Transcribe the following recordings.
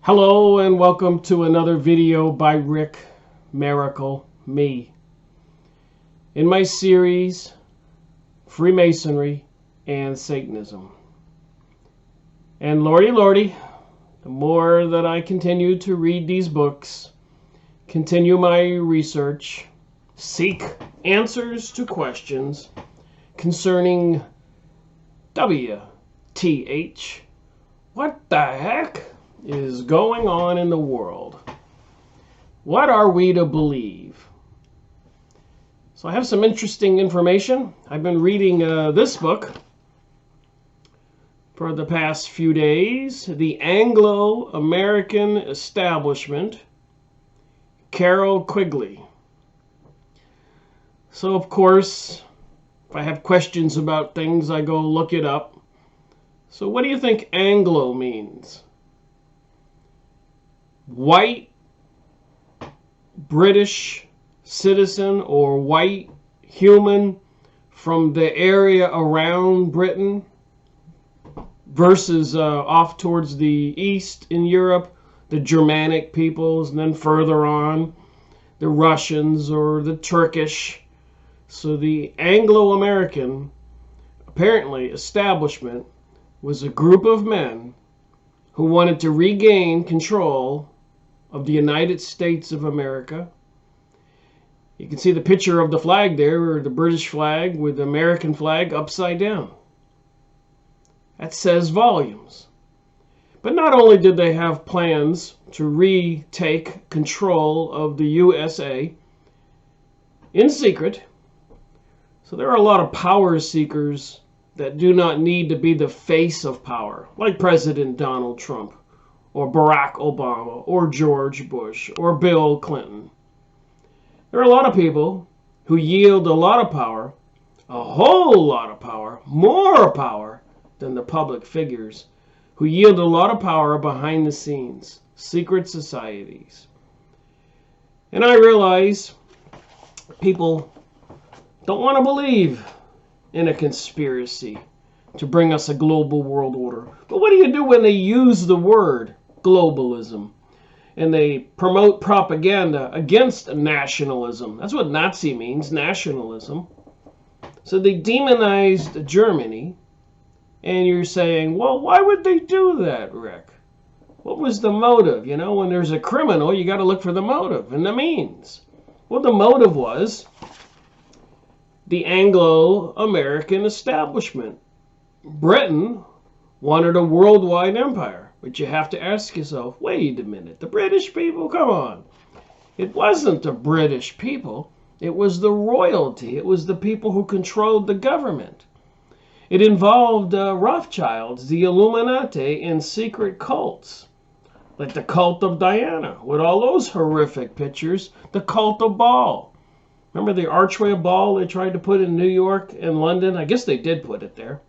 Hello and welcome to another video by Rick Miracle Me. In my series, Freemasonry and Satanism. And lordy, the more that I continue to read these books, continue my research, seek answers to questions concerning WTH, what the heck is going on in the world? What are we to believe? So I have some interesting information. I've been reading this book for the past few days, The Anglo American Establishment, Carroll Quigley. So of course, if I have questions about things, I go look it up. So what do you think Anglo means? White British citizen or white human from the area around Britain versus off towards the east in Europe, the Germanic peoples, and then further on, the Russians or the Turkish. So the Anglo American, apparently, establishment was a group of men who wanted to regain control of the United States of America. You can see the picture of the flag there, or the British flag with the American flag upside down. That says volumes. But not only did they have plans to retake control of the USA in secret, so there are a lot of power seekers that do not need to be the face of power, like President Donald Trump, or Barack Obama, or George Bush, or Bill Clinton. There are a lot of people who yield a lot of power, a whole lot of power, more power than the public figures, who yield a lot of power behind the scenes, secret societies. And I realize people don't want to believe in a conspiracy to bring us a global world order. But what do you do when they use the word globalism and they promote propaganda against nationalism? That's what Nazi means, nationalism. So they demonized Germany, and you're saying, well, why would they do that, Rick? What was the motive? You know, when there's a criminal, you got to look for the motive and the means. Well, the motive was the Anglo American Establishment. Britain wanted a worldwide empire, but you have to ask yourself, wait a minute, the British people, come on. It wasn't the British people, it was the royalty, it was the people who controlled the government. It involved Rothschilds, the Illuminati, and secret cults, like the cult of Diana, with all those horrific pictures, the cult of Baal. Remember the archway of Baal they tried to put in New York and London? I guess they did put it there.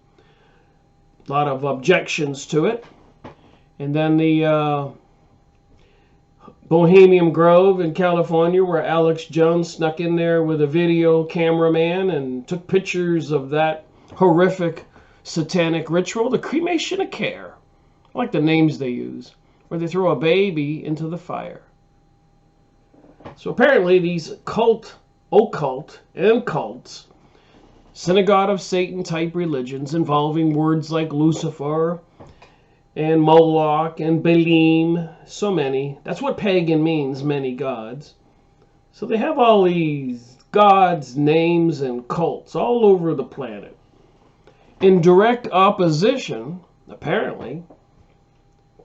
A lot of objections to it. And then the Bohemian Grove in California, where Alex Jones snuck in there with a video cameraman and took pictures of that horrific satanic ritual, the cremation of care. I like the names they use, where they throw a baby into the fire. So apparently these occult and cults, synagogue of Satan type religions involving words like Lucifer and Moloch and Baalim, so many. That's what pagan means, many gods. So they have all these gods, names, and cults all over the planet in direct opposition, apparently,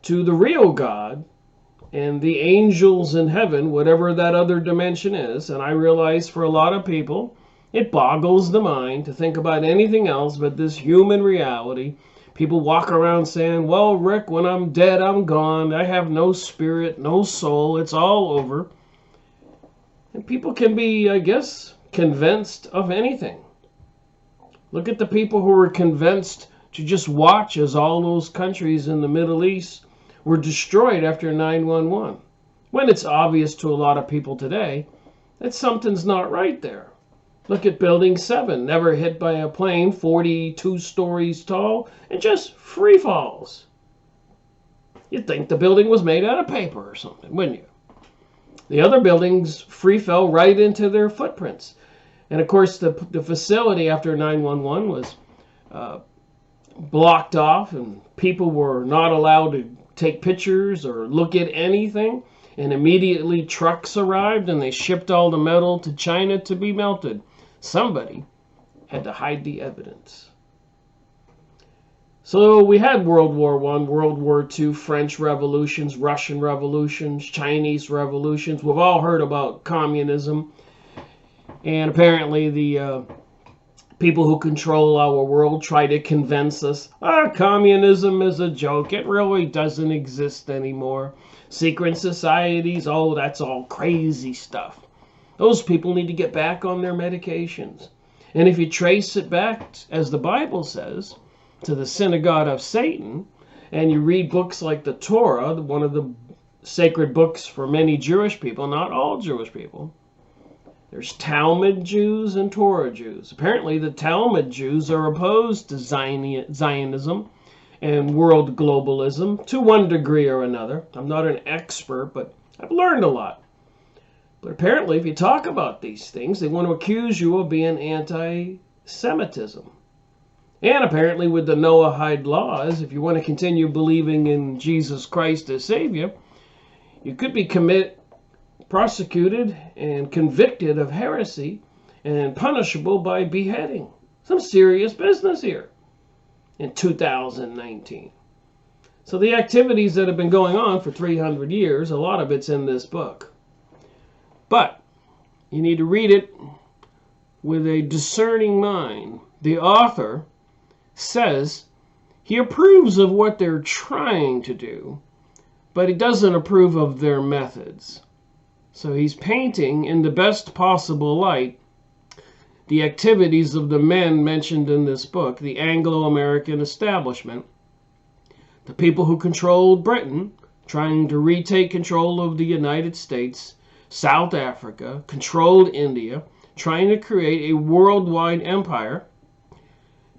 to the real God and the angels in heaven, whatever that other dimension is. And I realize for a lot of people, it boggles the mind to think about anything else but this human reality. People walk around saying, well, Rick, when I'm dead, I'm gone. I have no spirit, no soul. It's all over. And people can be, I guess, convinced of anything. Look at the people who were convinced to just watch as all those countries in the Middle East were destroyed after 9/11. When it's obvious to a lot of people today that something's not right there. Look at Building 7, never hit by a plane, 42 stories tall, and just free falls. You'd think the building was made out of paper or something, wouldn't you? The other buildings free fell right into their footprints. And of course, the facility after 9/11 was blocked off, and people were not allowed to take pictures or look at anything. And immediately trucks arrived and they shipped all the metal to China to be melted. Somebody had to hide the evidence. So we had World War I, World War II, French revolutions, Russian revolutions, Chinese revolutions. We've all heard about communism. And apparently the people who control our world try to convince us, communism is a joke. It really doesn't exist anymore. Secret societies, oh, that's all crazy stuff. Those people need to get back on their medications. And if you trace it back, as the Bible says, to the synagogue of Satan, and you read books like the Torah, one of the sacred books for many Jewish people, not all Jewish people, there's Talmud Jews and Torah Jews. Apparently the Talmud Jews are opposed to Zionism and world globalism to one degree or another. I'm not an expert, but I've learned a lot. But apparently if you talk about these things, they want to accuse you of being anti-Semitism. And apparently with the Noahide laws, if you want to continue believing in Jesus Christ as Savior, you could be prosecuted and convicted of heresy and punishable by beheading. Some serious business here in 2019. So the activities that have been going on for 300 years, a lot of it's in this book. But you need to read it with a discerning mind. The author says he approves of what they're trying to do, but he doesn't approve of their methods. So he's painting in the best possible light the activities of the men mentioned in this book, the Anglo American Establishment, the people who controlled Britain, trying to retake control of the United States, South Africa, controlled India, trying to create a worldwide empire,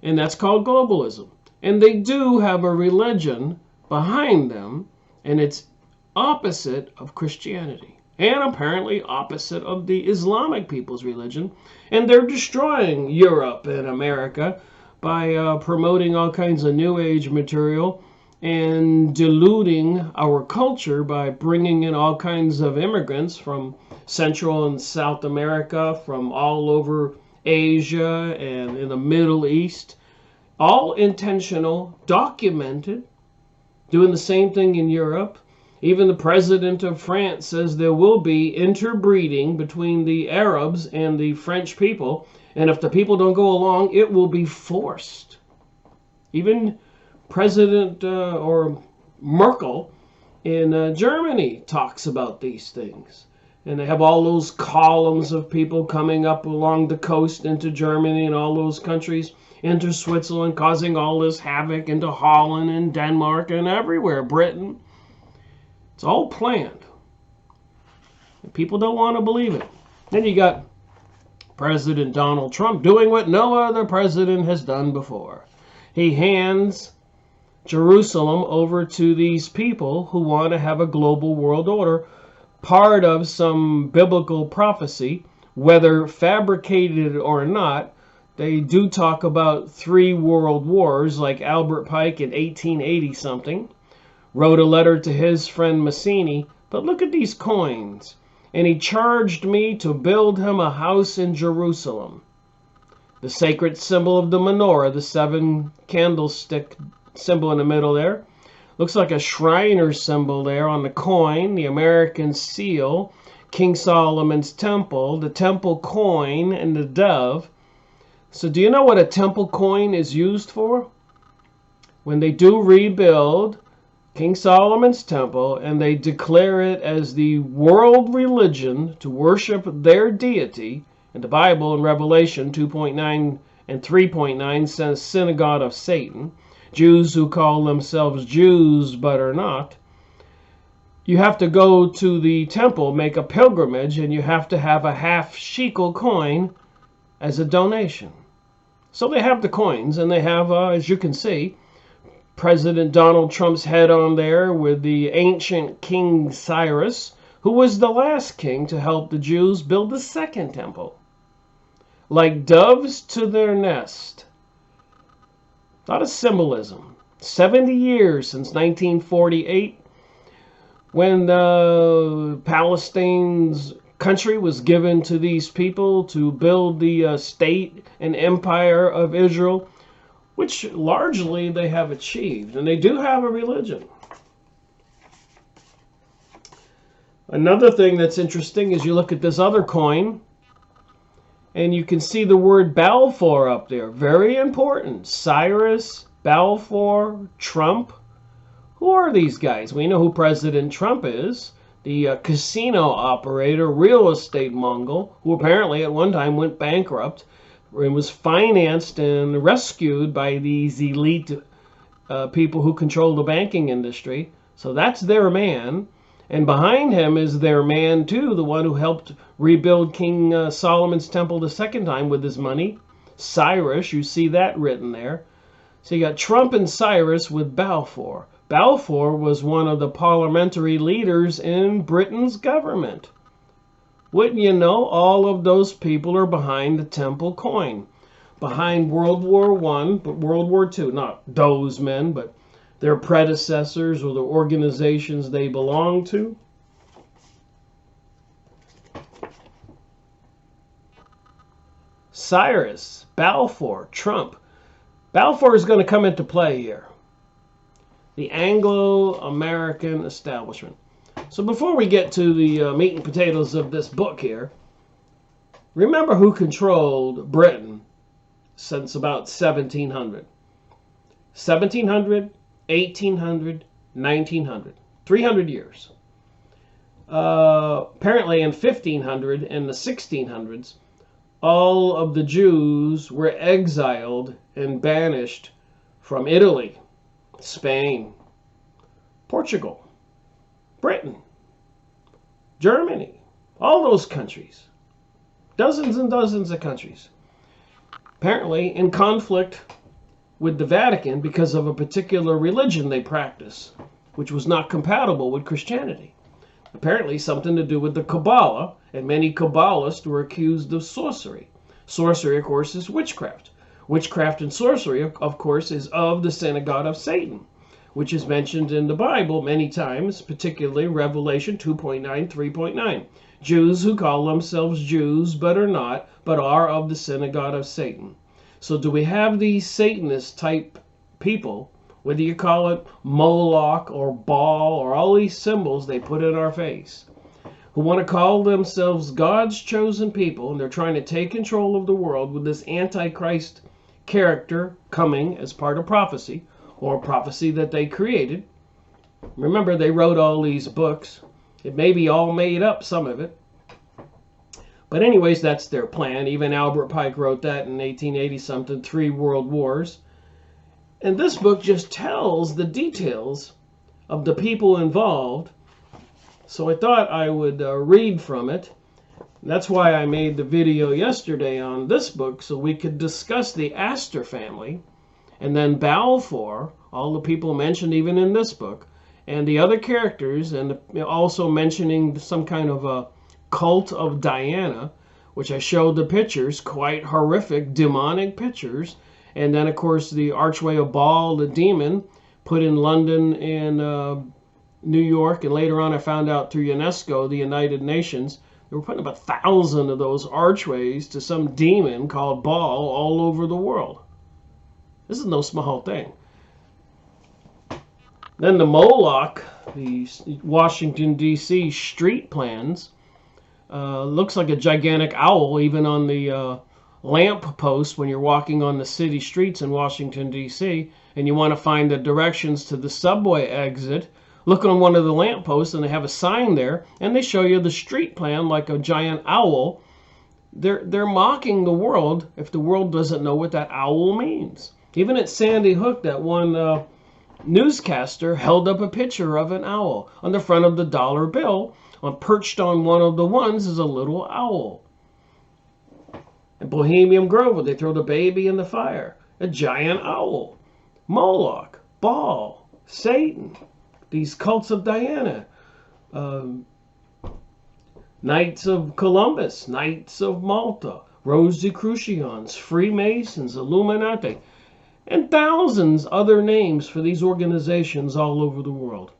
and that's called globalism. And they do have a religion behind them, and it's opposite of Christianity, and apparently opposite of the Islamic people's religion. And they're destroying Europe and America by promoting all kinds of New Age material and diluting our culture by bringing in all kinds of immigrants from Central and South America, from all over Asia and in the Middle East. All intentional, documented, doing the same thing in Europe. Even the president of France says there will be interbreeding between the Arabs and the French people, and if the people don't go along, it will be forced. Even President or Merkel in Germany talks about these things. And they have all those columns of people coming up along the coast into Germany and all those countries, into Switzerland, causing all this havoc, into Holland and Denmark and everywhere, Britain. It's all planned. And people don't want to believe it. Then you got President Donald Trump doing what no other president has done before. He hands Jerusalem over to these people who want to have a global world order, part of some biblical prophecy, whether fabricated or not. They do talk about 3 world wars, like Albert Pike in 1880 something wrote a letter to his friend Mazzini. But look at these coins. And he charged me to build him a house in Jerusalem. The sacred symbol of the menorah, the 7 candlestick symbol in the middle there. Looks like a Shriner symbol there on the coin, the American seal, King Solomon's temple, the temple coin, and the dove. So do you know what a temple coin is used for? When they do rebuild King Solomon's temple and they declare it as the world religion to worship their deity, and the Bible in Revelation 2.9 and 3.9 says synagogue of Satan, Jews who call themselves Jews but are not, you have to go to the temple, make a pilgrimage, and you have to have a half shekel coin as a donation. So they have the coins, and they have, as you can see, President Donald Trump's head on there with the ancient King Cyrus, who was the last king to help the Jews build the second temple. Like doves to their nest. A lot of symbolism. 70 years since 1948, when Palestine's country was given to these people to build the state and empire of Israel, which largely they have achieved. And they do have a religion. Another thing that's interesting is you look at this other coin, and you can see the word Balfour up there. Very important. Cyrus, Balfour, Trump. Who are these guys? We know who President Trump is. The casino operator, real estate Mongol, who apparently at one time went bankrupt and was financed and rescued by these elite people who control the banking industry. So that's their man. And behind him is their man, too, the one who helped rebuild King Solomon's temple the second time with his money. Cyrus, you see that written there. So you got Trump and Cyrus with Balfour. Balfour was one of the parliamentary leaders in Britain's government. Wouldn't you know, all of those people are behind the temple coin. Behind World War I, but World War II, not those men, but their predecessors or the organizations they belong to. Cyrus, Balfour, Trump. Balfour is going to come into play here. The Anglo American Establishment. So before we get to the meat and potatoes of this book here, remember who controlled Britain since about 1700. 1700, 1800, 1900. 300 years. Apparently in 1500 and the 1600s, all of the Jews were exiled and banished from Italy, Spain, Portugal, Britain, Germany, all those countries. Dozens and dozens of countries. Apparently in conflict with the Vatican because of a particular religion they practice, which was not compatible with Christianity. Apparently something to do with the Kabbalah, and many Kabbalists were accused of sorcery. Sorcery, of course, is witchcraft. Witchcraft and sorcery, of course, is of the synagogue of Satan, which is mentioned in the Bible many times, particularly Revelation 2.9, 3.9. Jews who call themselves Jews but are not, but are of the synagogue of Satan. So do we have these Satanist type people, whether you call it Moloch or Baal or all these symbols they put in our face, who want to call themselves God's chosen people, and they're trying to take control of the world with this Antichrist character coming as part of prophecy, or prophecy that they created. Remember, they wrote all these books. It may be all made up, some of it. But anyways, that's their plan. Even Albert Pike wrote that in 1880-something, 3 World Wars. And this book just tells the details of the people involved. So I thought I would read from it. That's why I made the video yesterday on this book, so we could discuss the Astor family, and then Balfour, all the people mentioned even in this book, and the other characters, and also mentioning some kind of a cult of Diana, which I showed the pictures, quite horrific, demonic pictures. And then, of course, the Archway of Baal, the demon, put in London and New York. And later on, I found out through UNESCO, the United Nations, they were putting up 1,000 of those archways to some demon called Baal all over the world. This is no small thing. Then the Moloch, the Washington, D.C. street plans, looks like a gigantic owl even on the lamp post when you're walking on the city streets in Washington, D.C., and you want to find the directions to the subway exit. Look on one of the lamp posts and they have a sign there, and they show you the street plan like a giant owl. They're mocking the world if the world doesn't know what that owl means. Even at Sandy Hook, that one newscaster held up a picture of an owl. On the front of the dollar bill, perched on one of the ones, is a little owl. In Bohemian Grove, they throw the baby in the fire. A giant owl. Moloch. Baal, Satan, these cults of Diana, Knights of Columbus, Knights of Malta, Rosicrucians, Freemasons, Illuminati, and thousands other names for these organizations all over the world.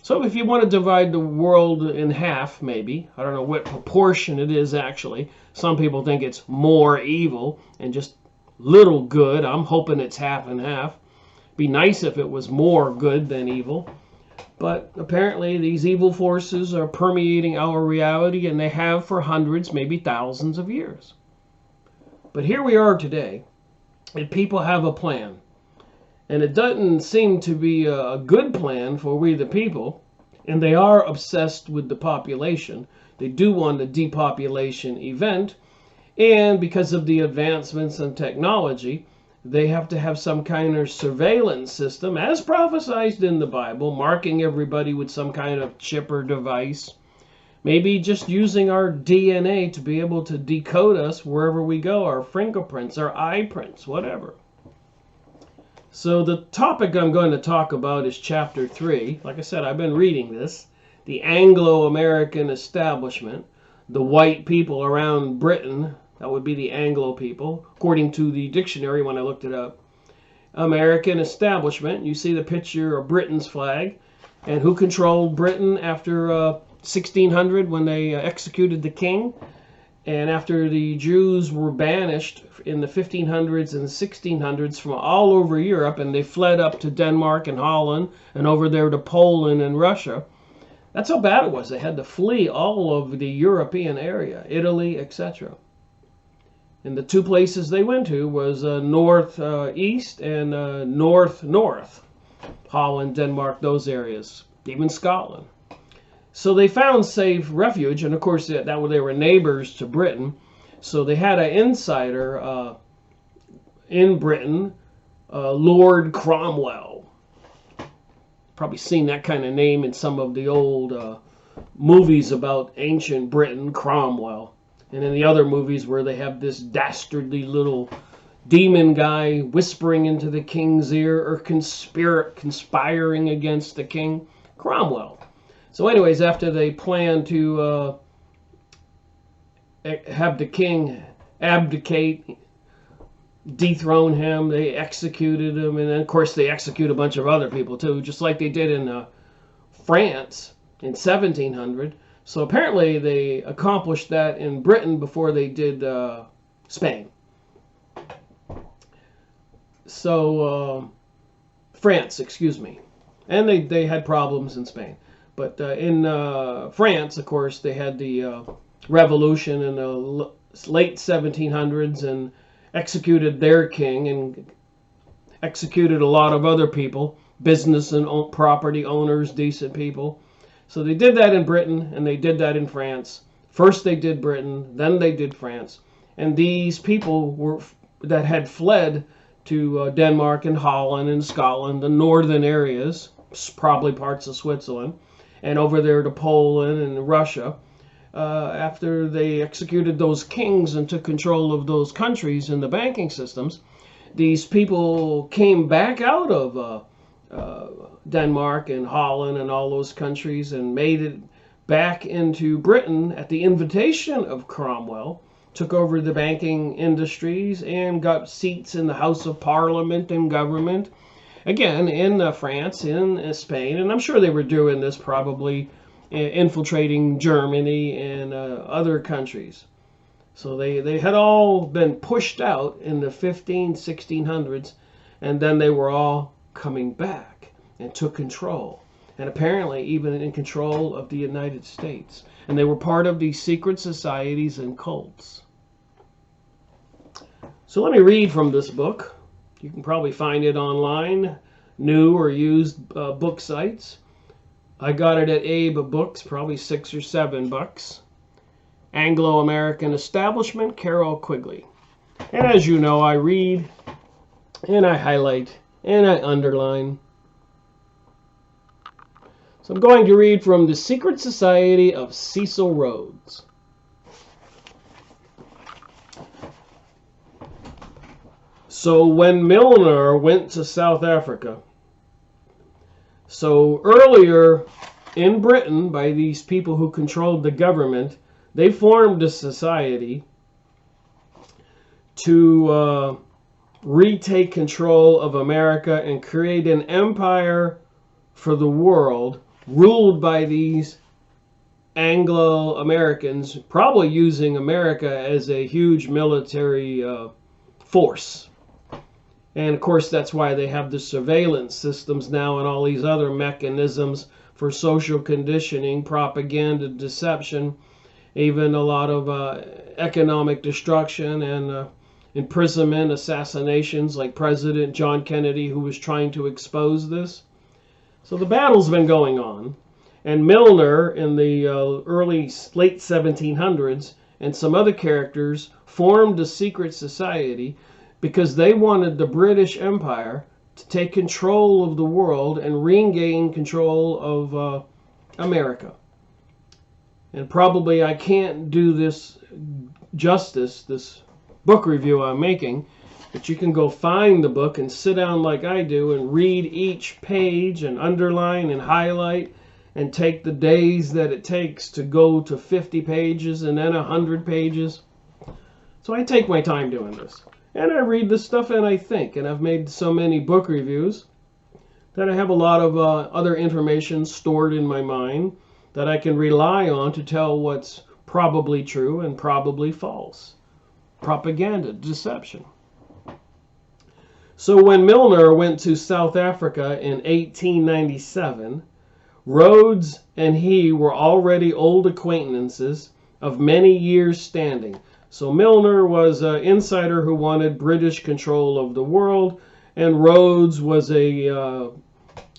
So if you want to divide the world in half, maybe, I don't know what proportion it is actually. Some people think it's more evil and just little good. I'm hoping it's half and half. Be nice if it was more good than evil. But apparently these evil forces are permeating our reality, and they have for hundreds, maybe thousands of years. But here we are today, and people have a plan. And it doesn't seem to be a good plan for we the people. And they are obsessed with the population. They do want a depopulation event. And because of the advancements in technology, they have to have some kind of surveillance system, as prophesied in the Bible, marking everybody with some kind of chip or device. Maybe just using our DNA to be able to decode us wherever we go, our fingerprints, our eye prints, whatever. So the topic I'm going to talk about is chapter 3. Like I said, I've been reading this. The Anglo American Establishment, the white people around Britain. That would be the Anglo people, according to the dictionary when I looked it up. American Establishment. You see the picture of Britain's flag. And who controlled Britain after 1600 when they executed the king? And after the Jews were banished in the 1500s and 1600s from all over Europe, and they fled up to Denmark and Holland and over there to Poland and Russia. That's how bad it was. They had to flee all over the European area, Italy, etc. And the two places they went to was northeast and north. Holland, Denmark, those areas, even Scotland. So they found safe refuge, and of course they were neighbors to Britain. So they had an insider in Britain, Lord Cromwell. Probably seen that kind of name in some of the old movies about ancient Britain, Cromwell. And in the other movies where they have this dastardly little demon guy whispering into the king's ear or conspiring against the king, Cromwell. So anyways, after they planned to have the king abdicate, dethrone him, they executed him. And then, of course, they execute a bunch of other people, too, just like they did in France in 1700. So apparently they accomplished that in Britain before they did Spain. So, France, excuse me. And they had problems in Spain. But in France, of course, they had the revolution in the late 1700s and executed their king and executed a lot of other people, business and property owners, decent people. So they did that in Britain and they did that in France. First they did Britain, then they did France. And these people that had fled to Denmark and Holland and Scotland, the northern areas, probably parts of Switzerland, and over there to Poland and Russia. After they executed those kings and took control of those countries and the banking systems, these people came back out of Denmark and Holland and all those countries and made it back into Britain at the invitation of Cromwell, took over the banking industries and got seats in the House of Parliament and government. Again, in France, in Spain, and I'm sure they were doing this probably infiltrating Germany and other countries. So they had all been pushed out in the 1600s, and then they were all coming back and took control. And apparently even in control of the United States. And they were part of these secret societies and cults. So let me read from this book. You can probably find it online, new or used book sites. I got it at Abe Books, probably $6 or $7. Anglo American Establishment, Carroll Quigley. And as you know, I read and I highlight and I underline. So I'm going to read from The Secret Society of Cecil Rhodes. So when Milner went to South Africa, So earlier in Britain, by these people who controlled the government, they formed a society to retake control of America and create an empire for the world ruled by these Anglo Americans, probably using America as a huge military force. And of course, that's why they have the surveillance systems now and all these other mechanisms for social conditioning, propaganda, deception, even a lot of economic destruction and imprisonment, assassinations, like President John Kennedy, who was trying to expose this. So the battle's been going on. And Milner, in the late 1700s, and some other characters formed a secret society because they wanted the British Empire to take control of the world and regain control of America. And probably I can't do this justice, this book review I'm making, but you can go find the book and sit down like I do and read each page and underline and highlight and take the days that it takes to go to 50 pages and then 100 pages. So I take my time doing this. And I read this stuff and I think. And I've made so many book reviews that I have a lot of other information stored in my mind that I can rely on to tell what's probably true and probably false. Propaganda, deception. So when Milner went to South Africa in 1897, Rhodes and he were already old acquaintances of many years' standing. So Milner was an insider who wanted British control of the world, and Rhodes was a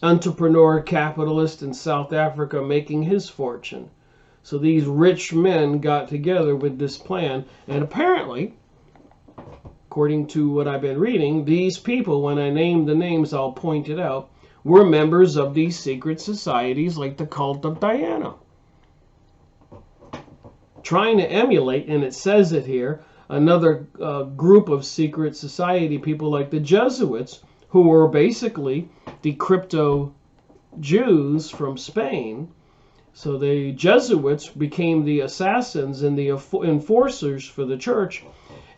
entrepreneur capitalist in South Africa making his fortune. So these rich men got together with this plan, and apparently, according to what I've been reading, these people, when I name the names, I'll point it out, were members of these secret societies like the Cult of Diana. Trying to emulate, and it says it here, another group of secret society people like the Jesuits, who were basically the crypto Jews from Spain. So the Jesuits became the assassins and the enforcers for the church.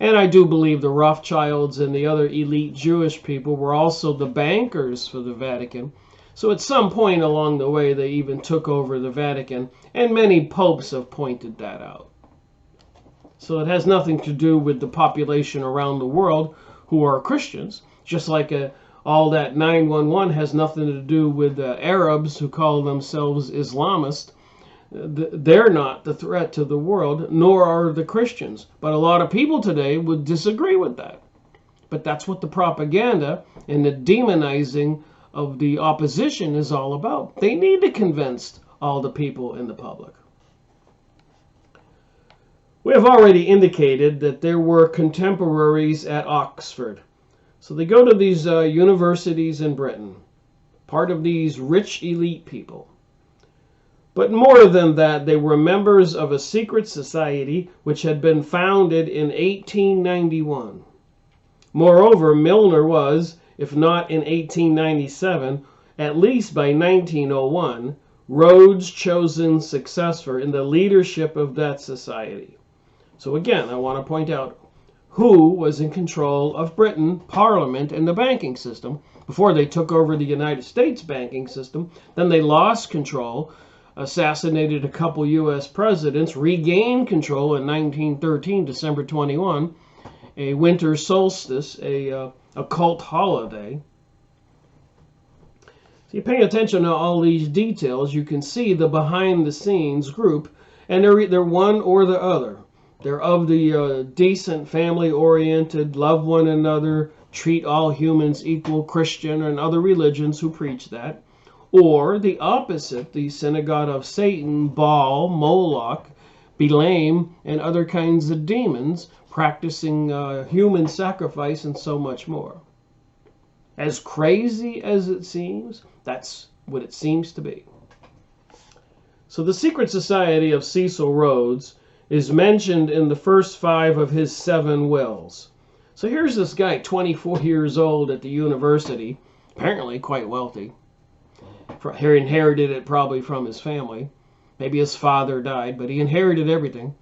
And I do believe the Rothschilds and the other elite Jewish people were also the bankers for the Vatican. So at some point along the way, they even took over the Vatican, and many popes have pointed that out. So it has nothing to do with the population around the world who are Christians, just like all that 911 has nothing to do with Arabs who call themselves Islamists. They're not the threat to the world, nor are the Christians. But a lot of people today would disagree with that. But that's what the propaganda and the demonizing of the opposition is all about. They need to convince all the people in the public. We have already indicated that there were contemporaries at Oxford. So they go to these universities in Britain, part of these rich elite people. But more than that, they were members of a secret society which had been founded in 1891. Moreover, Milner was, if not in 1897, at least by 1901, Rhodes' chosen successor in the leadership of that society. So again, I want to point out who was in control of Britain, Parliament, and the banking system before they took over the United States banking system. Then they lost control, assassinated a couple U.S. presidents, regained control in 1913, December 21, a winter solstice, a cult holiday. So you pay attention to all these details, you can see the behind-the-scenes group, and they're one or the other. They're of the decent, family-oriented, love one another, treat all humans equal, Christian and other religions who preach that. Or the opposite, the synagogue of Satan, Baal, Moloch, Balaam, and other kinds of demons practicing human sacrifice and so much more. As crazy as it seems, that's what it seems to be. So the secret society of Cecil Rhodes is mentioned in the first 5 of his 7 wills. So here's this guy, 24 years old at the university, apparently quite wealthy. He inherited it probably from his family. Maybe his father died, but he inherited everything.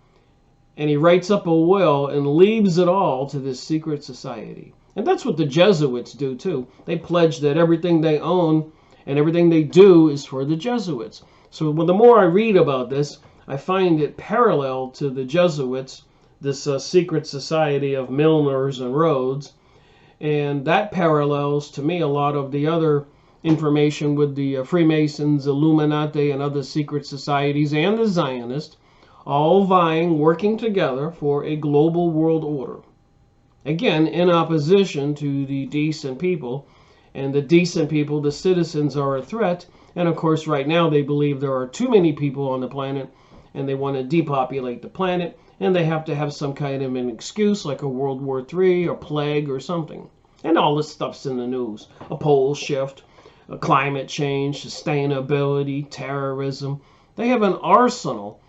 And he writes up a will and leaves it all to this secret society. And that's what the Jesuits do too. They pledge that everything they own and everything they do is for the Jesuits. So the more I read about this, I find it parallel to the Jesuits, this secret society of milliners and roads. And that parallels to me a lot of the other information with the Freemasons, Illuminati, and other secret societies, and the Zionists, all vying, working together for a global world order. Again, in opposition to the decent people. And the decent people, the citizens, are a threat. And of course, right now they believe there are too many people on the planet, and they want to depopulate the planet, and they have to have some kind of an excuse, like a World War III or plague or something. And all this stuff's in the news. A pole shift, a climate change, sustainability, terrorism. They have an arsenal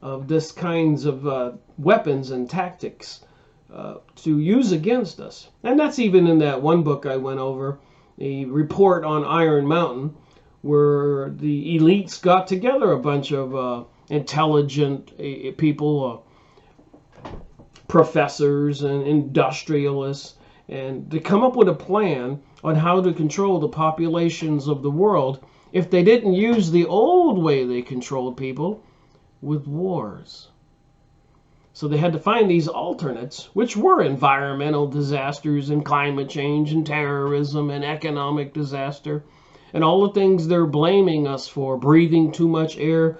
of this kinds of weapons and tactics to use against us. And that's even in that one book I went over, a report on Iron Mountain, where the elites got together, a bunch of intelligent people, professors and industrialists, and to come up with a plan on how to control the populations of the world if they didn't use the old way they controlled people with wars. So they had to find these alternates, which were environmental disasters and climate change and terrorism and economic disaster and all the things they're blaming us for, breathing too much air,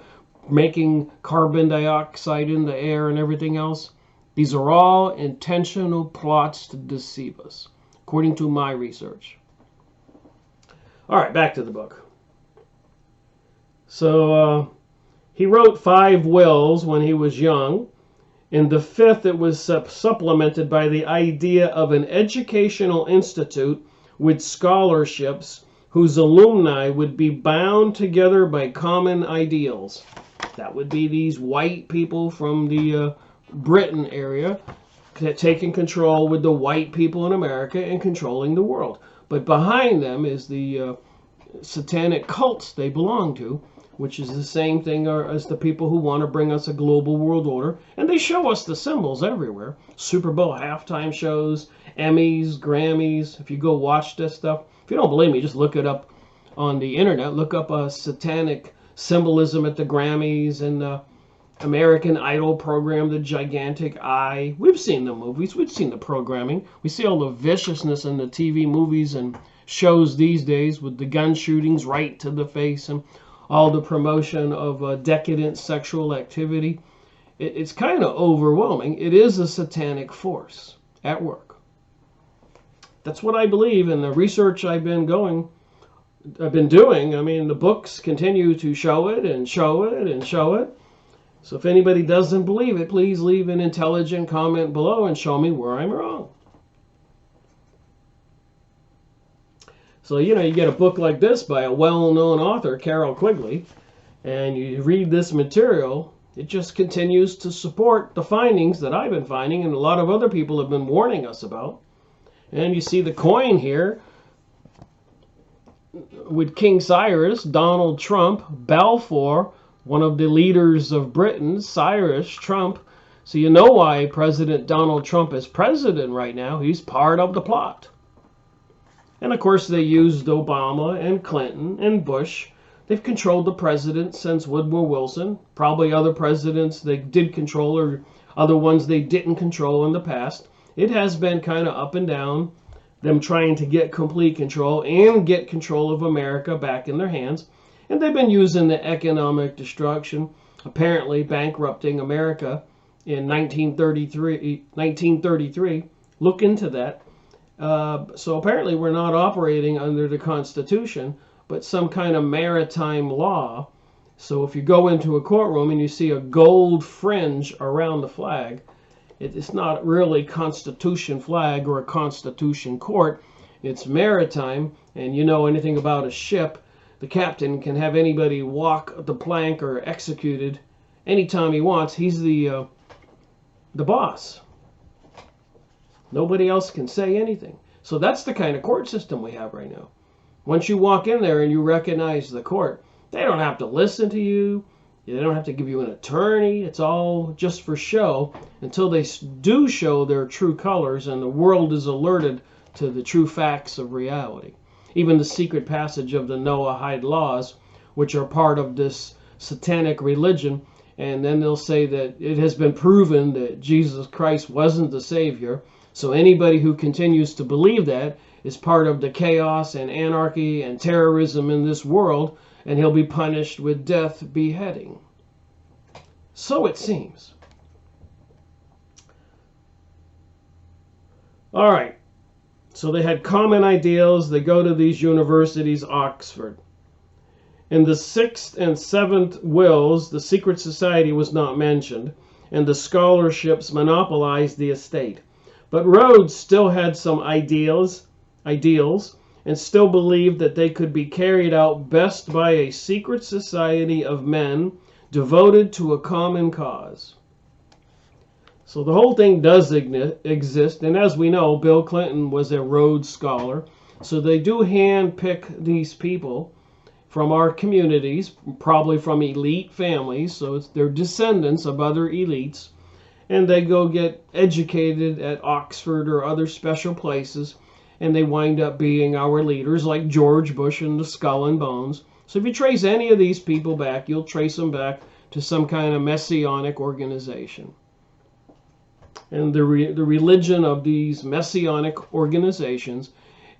making carbon dioxide in the air and everything else. These are all intentional plots to deceive us, according to my research. All right, back to the book. So he wrote 5 wills when he was young. In the 5th, it was supplemented by the idea of an educational institute with scholarships whose alumni would be bound together by common ideals. That would be these white people from the Britain area taking control with the white people in America and controlling the world. But behind them is the satanic cults they belong to, which is the same thing as the people who want to bring us a global world order. And they show us the symbols everywhere. Super Bowl halftime shows, Emmys, Grammys. If you go watch this stuff, if you don't believe me, just look it up on the internet. Look up satanic symbolism at the Grammys and the American Idol program, the gigantic eye. We've seen the movies. We've seen the programming. We see all the viciousness in the TV movies and shows these days with the gun shootings right to the face and all the promotion of decadent sexual activity. It's kind of overwhelming. It is a satanic force at work. That's what I believe, and the research I've been doing. I mean, the books continue to show it and show it and show it. So if anybody doesn't believe it, please leave an intelligent comment below and show me where I'm wrong. So, you know, you get a book like this by a well-known author, Carroll Quigley, and you read this material, it just continues to support the findings that I've been finding and a lot of other people have been warning us about. And you see the coin here with King Cyrus, Donald Trump, Balfour, one of the leaders of Britain, Cyrus, Trump. So you know why President Donald Trump is president right now. He's part of the plot. And of course they used Obama and Clinton and Bush. They've controlled the president since Woodrow Wilson. Probably other presidents they did control or other ones they didn't control in the past. It has been kind of up and down, them trying to get complete control and get control of America back in their hands. And they've been using the economic destruction, apparently bankrupting America in 1933. Look into that. So apparently we're not operating under the Constitution, but some kind of maritime law. So if you go into a courtroom and you see a gold fringe around the flag, it's not really Constitution flag or a Constitution court. It's maritime, and you know anything about a ship, the captain can have anybody walk the plank or executed anytime he wants. He's the boss. Nobody else can say anything. So that's the kind of court system we have right now. Once you walk in there and you recognize the court, they don't have to listen to you. They don't have to give you an attorney. It's all just for show until they do show their true colors and the world is alerted to the true facts of reality. Even the secret passage of the Noahide laws, which are part of this satanic religion, and then they'll say that it has been proven that Jesus Christ wasn't the Savior. So anybody who continues to believe that is part of the chaos and anarchy and terrorism in this world, and he'll be punished with death, beheading. So it seems. All right. So they had common ideals. They go to these universities, Oxford. In the 6th and 7th wills, the secret society was not mentioned, and the scholarships monopolized the estate. But Rhodes still had some ideals, and still believed that they could be carried out best by a secret society of men devoted to a common cause. So the whole thing does exist, and as we know, Bill Clinton was a Rhodes Scholar, so they do handpick these people from our communities, probably from elite families, so they're descendants of other elites, and they go get educated at Oxford or other special places, and they wind up being our leaders, like George Bush and the Skull and Bones. So if you trace any of these people back, you'll trace them back to some kind of messianic organization. And the religion of these messianic organizations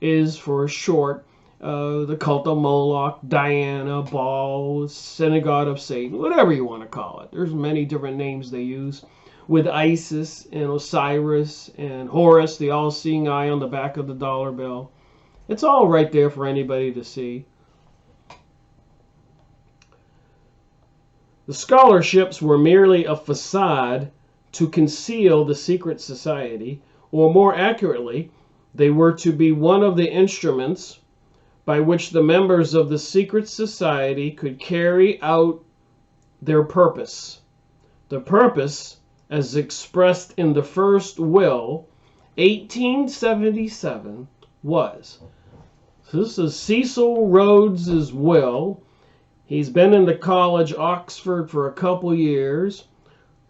is, for short, the cult of Moloch, Diana, Baal, Synagogue of Satan, whatever you want to call it. There's many different names they use, with Isis and Osiris and Horus, the all-seeing eye on the back of the dollar bill. It's all right there for anybody to see. The scholarships were merely a facade to conceal the secret society, or more accurately, they were to be one of the instruments by which the members of the secret society could carry out their purpose. The purpose, as expressed in the first will, 1877, was. So this is Cecil Rhodes's will. He's been in the college, Oxford, for a couple years.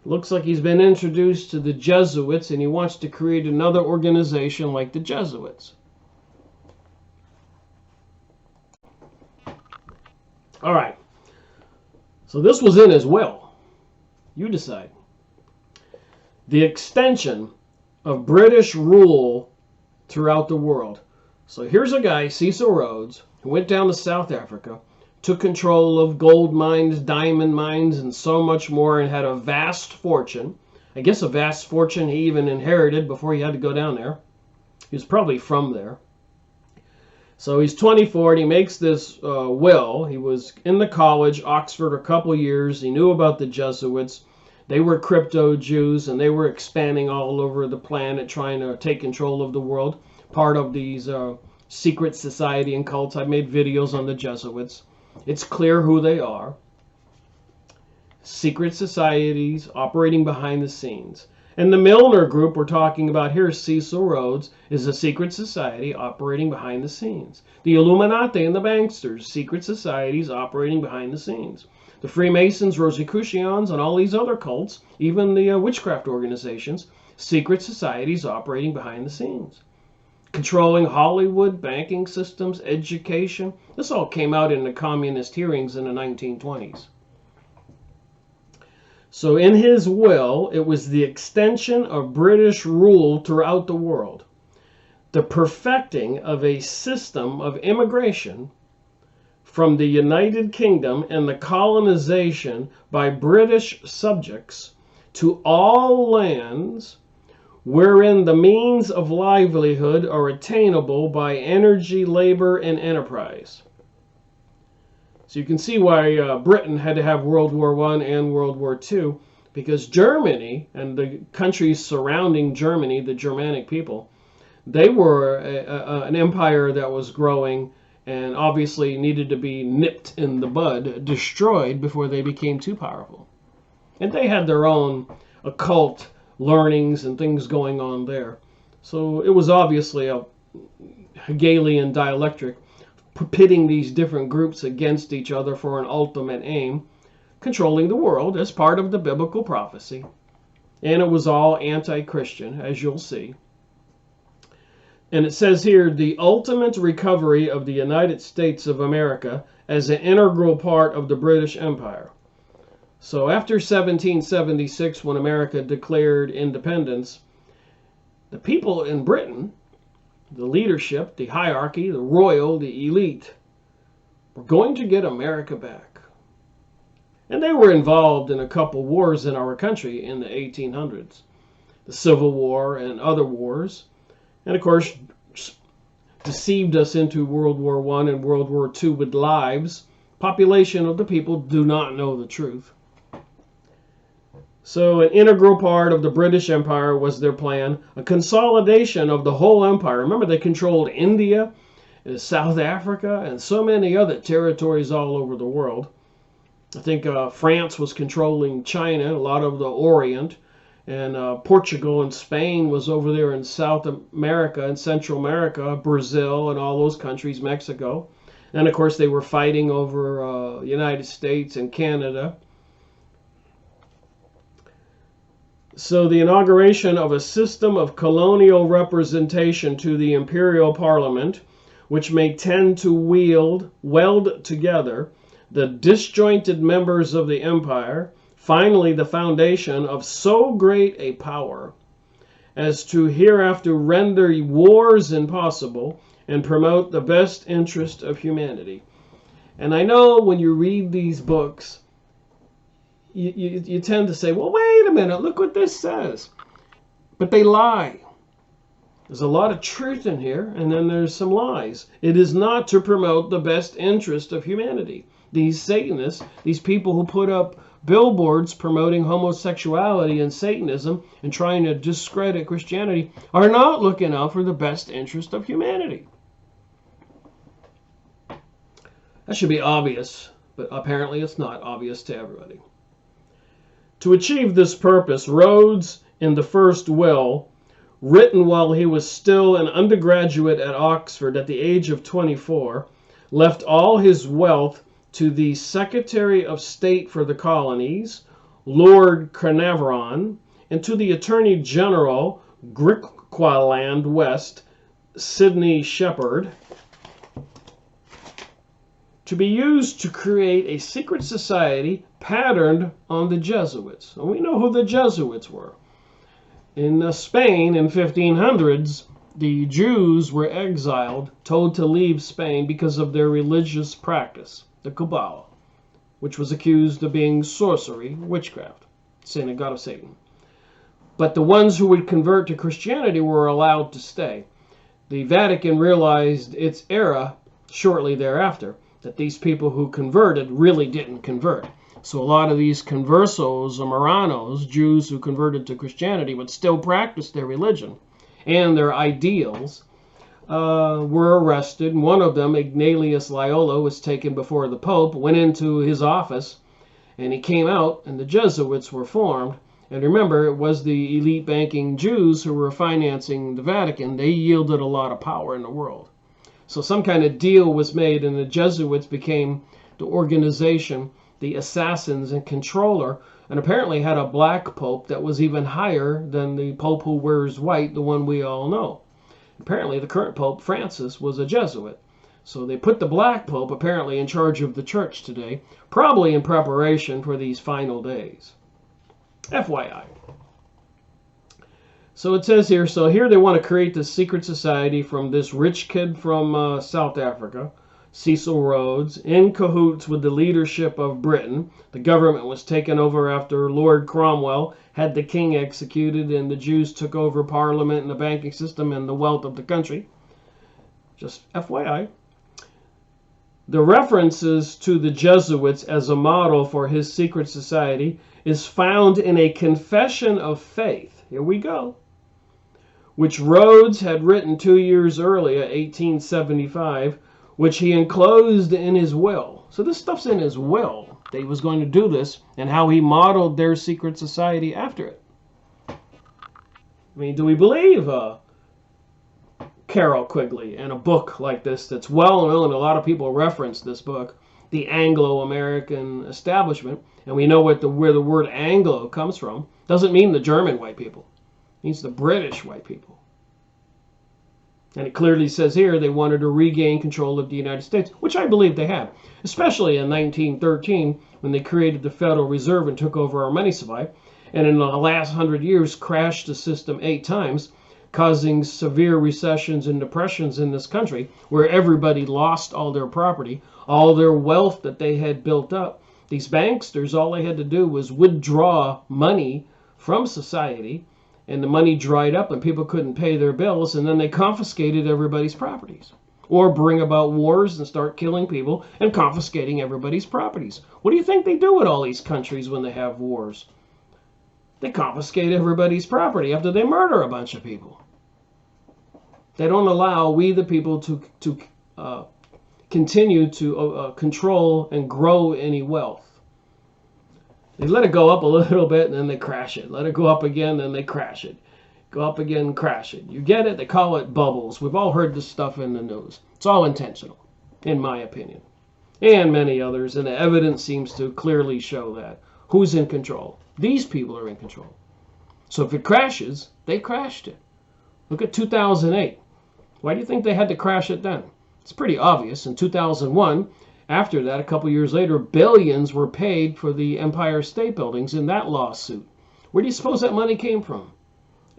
Looks like he's been introduced to the Jesuits, and he wants to create another organization like the Jesuits. All right. So this was in his will. You decide. The extension of British rule throughout the world. So here's a guy, Cecil Rhodes, who went down to South Africa, took control of gold mines, diamond mines, and so much more, and had a vast fortune. I guess a vast fortune he even inherited before he had to go down there. He was probably from there. So he's 24 and he makes this will. He was in the college, Oxford, a couple years. He knew about the Jesuits. They were crypto Jews, and they were expanding all over the planet, trying to take control of the world. Part of these secret society and cults. I made videos on the Jesuits. It's clear who they are. Secret societies operating behind the scenes. And the Milner group we're talking about here, Cecil Rhodes, is a secret society operating behind the scenes. The Illuminati and the Banksters, secret societies operating behind the scenes. The Freemasons, Rosicrucians, and all these other cults, even the witchcraft organizations, secret societies operating behind the scenes. Controlling Hollywood, banking systems, education. This all came out in the communist hearings in the 1920s. So in his will, it was the extension of British rule throughout the world, the perfecting of a system of immigration from the United Kingdom and the colonization by British subjects to all lands wherein the means of livelihood are attainable by energy, labor, and enterprise. So you can see why Britain had to have World War I and World War II, because Germany and the countries surrounding Germany, the Germanic people, they were an empire that was growing and obviously needed to be nipped in the bud, destroyed before they became too powerful. And they had their own occult learnings and things going on there. So it was obviously a Hegelian dialectic pitting these different groups against each other for an ultimate aim, controlling the world as part of the biblical prophecy. And it was all anti-Christian, as you'll see. And it says here, the ultimate recovery of the United States of America as an integral part of the British Empire. So after 1776, when America declared independence, the people in Britain, the leadership, the hierarchy, the royal, the elite, were going to get America back. And they were involved in a couple wars in our country in the 1800s. The Civil War and other wars. And of course, deceived us into World War I and World War II with lies. Population of the people do not know the truth. So an integral part of the British Empire was their plan, a consolidation of the whole empire. Remember, they controlled India, South Africa, and so many other territories all over the world. I think France was controlling China, a lot of the Orient, and Portugal and Spain was over there in South America and Central America, Brazil and all those countries, Mexico. And of course they were fighting over United States and Canada. So the inauguration of a system of colonial representation to the imperial parliament, which may tend to weld together the disjointed members of the empire, finally the foundation of so great a power as to hereafter render wars impossible and promote the best interest of humanity. And I know when you read these books, you tend to say, well, wait a minute, look what this says. But they lie. There's a lot of truth in here, and then there's some lies. It is not to promote the best interest of humanity. These Satanists, these people who put up billboards promoting homosexuality and Satanism and trying to discredit Christianity, are not looking out for the best interest of humanity. That should be obvious, but apparently it's not obvious to everybody. To achieve this purpose, Rhodes, in the first will, written while he was still an undergraduate at Oxford at the age of 24, left all his wealth to the Secretary of State for the Colonies, Lord Carnarvon, and to the Attorney General, Griqualand West, Sidney Shepherd, to be used to create a secret society patterned on the Jesuits. And we know who the Jesuits were. In Spain in 1500s, the Jews were exiled, told to leave Spain because of their religious practice, the Kabbalah, which was accused of being sorcery, witchcraft, synagogue of Satan. But the ones who would convert to Christianity were allowed to stay. The Vatican realized its error shortly thereafter, that these people who converted really didn't convert. So a lot of these conversos or Moranos, Jews who converted to Christianity, would still practice their religion and their ideals, were arrested. And one of them, Ignatius Loyola, was taken before the Pope, went into his office, and he came out, and the Jesuits were formed. And remember, it was the elite banking Jews who were financing the Vatican. They yielded a lot of power in the world. So some kind of deal was made, and the Jesuits became the organization, the assassins and controller, and apparently had a black pope that was even higher than the pope who wears white, the one we all know. Apparently the current Pope Francis was a Jesuit. So they put the black pope apparently in charge of the church today, probably in preparation for these final days. FYI. So it says here, so here they want to create this secret society from this rich kid from South Africa, Cecil Rhodes, in cahoots with the leadership of Britain. The government was taken over after Lord Cromwell had the king executed, and the Jews took over Parliament and the banking system and the wealth of the country. Just FYI. The references to the Jesuits as a model for his secret society is found in a confession of faith. Here we go. Which Rhodes had written 2 years earlier, 1875, which he enclosed in his will. So this stuff's in his will. That he was going to do this, and how he modeled their secret society after it. I mean, do we believe Carroll Quigley and a book like this that's well known. A lot of people reference this book, The Anglo American Establishment, and we know where the word Anglo comes from. Doesn't mean the German white people. It means the British white people. And it clearly says here they wanted to regain control of the United States, which I believe they have, especially in 1913 when they created the Federal Reserve and took over our money supply, and in the last 100 years crashed the system 8 times, causing severe recessions and depressions in this country, where everybody lost all their property, all their wealth that they had built up. These banksters, all they had to do was withdraw money from society, and the money dried up and people couldn't pay their bills, and then they confiscated everybody's properties. Or bring about wars and start killing people and confiscating everybody's properties. What do you think they do in all these countries when they have wars? They confiscate everybody's property after they murder a bunch of people. They don't allow we the people to continue to control and grow any wealth. They let it go up a little bit and then they crash it. Let it go up again, then they crash it. Go up again, crash it. You get it? They call it bubbles. We've all heard this stuff in the news. It's all intentional, in my opinion, and many others, and the evidence seems to clearly show that. Who's in control? These people are in control. So if it crashes, they crashed it. Look at 2008. Why do you think they had to crash it then? It's pretty obvious. In 2001, after that, a couple years later, billions were paid for the Empire State Buildings in that lawsuit. Where do you suppose that money came from?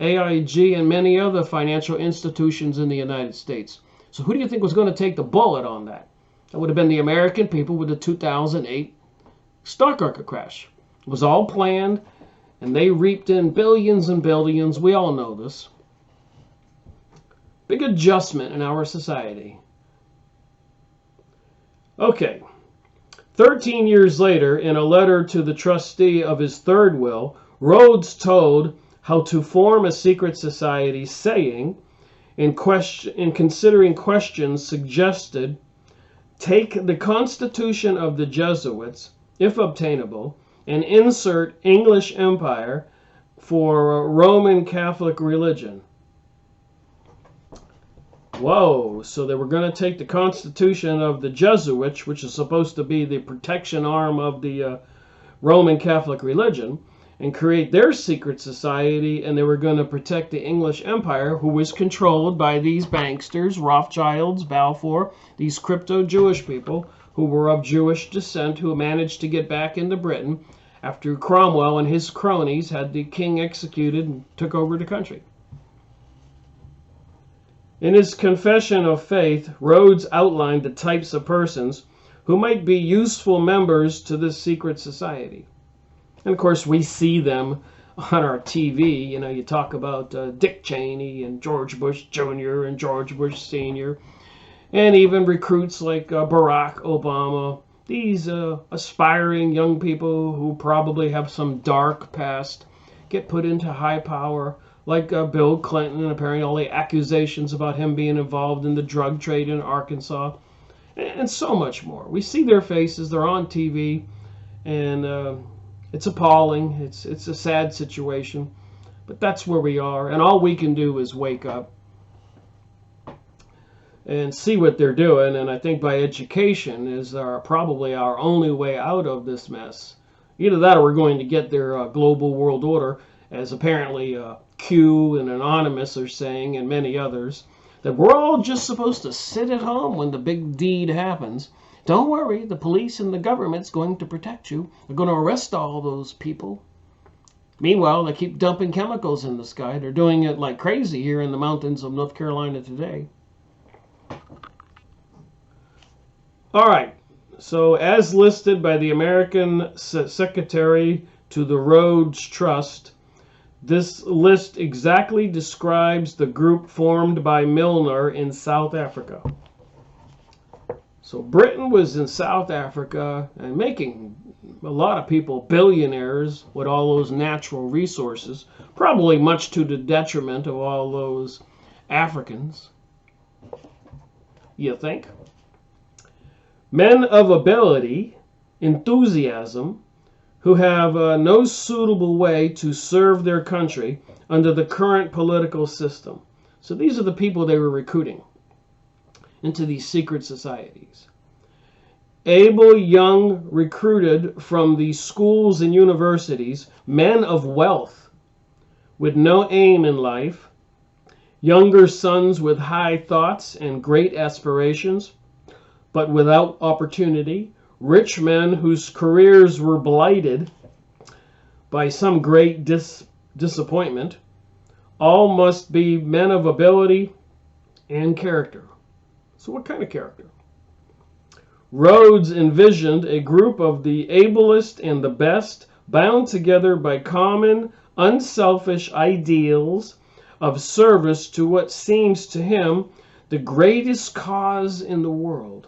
AIG and many other financial institutions in the United States. So who do you think was going to take the bullet on that? That would have been the American people with the 2008 stock market crash. It was all planned, and they reaped in billions and billions. We all know this. Big adjustment in our society. Okay. 13 years later, in a letter to the trustee of his third will, Rhodes told how to form a secret society, saying, in considering questions suggested, take the Constitution of the Jesuits, if obtainable, and insert English Empire for Roman Catholic religion. Whoa, so they were going to take the Constitution of the Jesuits, which is supposed to be the protection arm of the Roman Catholic religion, and create their secret society, and they were going to protect the English Empire, who was controlled by these banksters, Rothschilds, Balfour, these crypto-Jewish people who were of Jewish descent, who managed to get back into Britain after Cromwell and his cronies had the king executed and took over the country. In his Confession of Faith, Rhodes outlined the types of persons who might be useful members to this secret society. And of course, we see them on our TV. You know, you talk about Dick Cheney and George Bush Jr. and George Bush Sr. and even recruits like Barack Obama. These aspiring young people who probably have some dark past get put into high power, like Bill Clinton, and apparently all the accusations about him being involved in the drug trade in Arkansas, and so much more. We see their faces, they're on TV, and it's appalling. It's a sad situation, but that's where we are, and all we can do is wake up and see what they're doing. And I think by education is probably our only way out of this mess. Either that or we're going to get their global world order, as apparently Q and Anonymous are saying, and many others, that we're all just supposed to sit at home when the big deed happens. Don't worry, the police and the government's going to protect you. They're going to arrest all those people. Meanwhile, they keep dumping chemicals in the sky. They're doing it like crazy here in the mountains of North Carolina today. All right, so as listed by the American Secretary to the Rhodes Trust, this list exactly describes the group formed by Milner in South Africa. So Britain was in South Africa and making a lot of people billionaires with all those natural resources, probably much to the detriment of all those Africans, you think? Men of ability, enthusiasm, who have no suitable way to serve their country under the current political system. So these are the people they were recruiting into these secret societies. Able young recruited from the schools and universities, men of wealth with no aim in life, younger sons with high thoughts and great aspirations, but without opportunity, rich men whose careers were blighted by some great disappointment. All must be men of ability and character. So what kind of character? Rhodes envisioned a group of the ablest and the best, bound together by common, unselfish ideals of service to what seems to him the greatest cause in the world.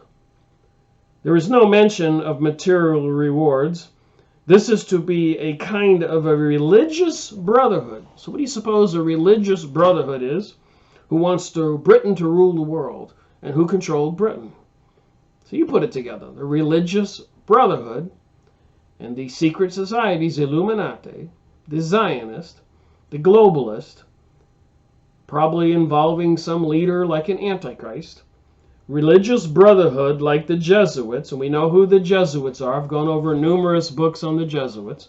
There is no mention of material rewards. This is to be a kind of a religious brotherhood. So what do you suppose a religious brotherhood is? Who wants Britain to rule the world, and who controlled Britain? So you put it together. The religious brotherhood and the secret societies, Illuminati, the Zionist, the globalist, probably involving some leader like an Antichrist, religious brotherhood like the Jesuits, and we know who the Jesuits are. I've gone over numerous books on the Jesuits,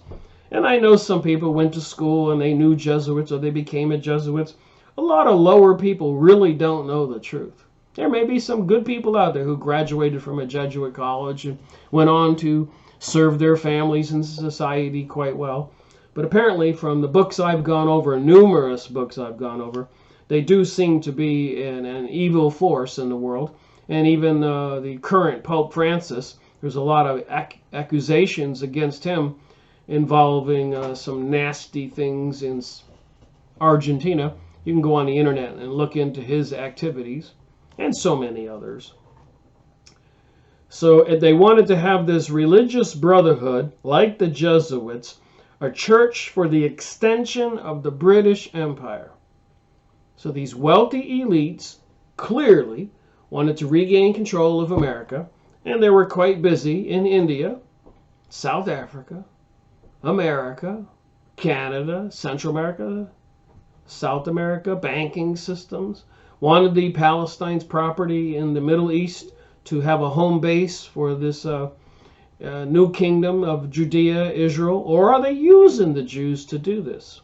and I know some people went to school and they knew Jesuits or they became a Jesuits. A lot of lower people really don't know the truth. There may be some good people out there who graduated from a Jesuit college and went on to serve their families and society quite well. But apparently from the books I've gone over, numerous books I've gone over, they do seem to be an evil force in the world. And even the current Pope Francis, there's a lot of accusations against him involving some nasty things in Argentina. You can go on the internet and look into his activities, and so many others. So they wanted to have this religious brotherhood, like the Jesuits, a church for the extension of the British Empire. So these wealthy elites clearly wanted to regain control of America, and they were quite busy in India, South Africa, America, Canada, Central America, South America, banking systems, wanted the Palestine's property in the Middle East to have a home base for this new kingdom of Judea, Israel, or are they using the Jews to do this?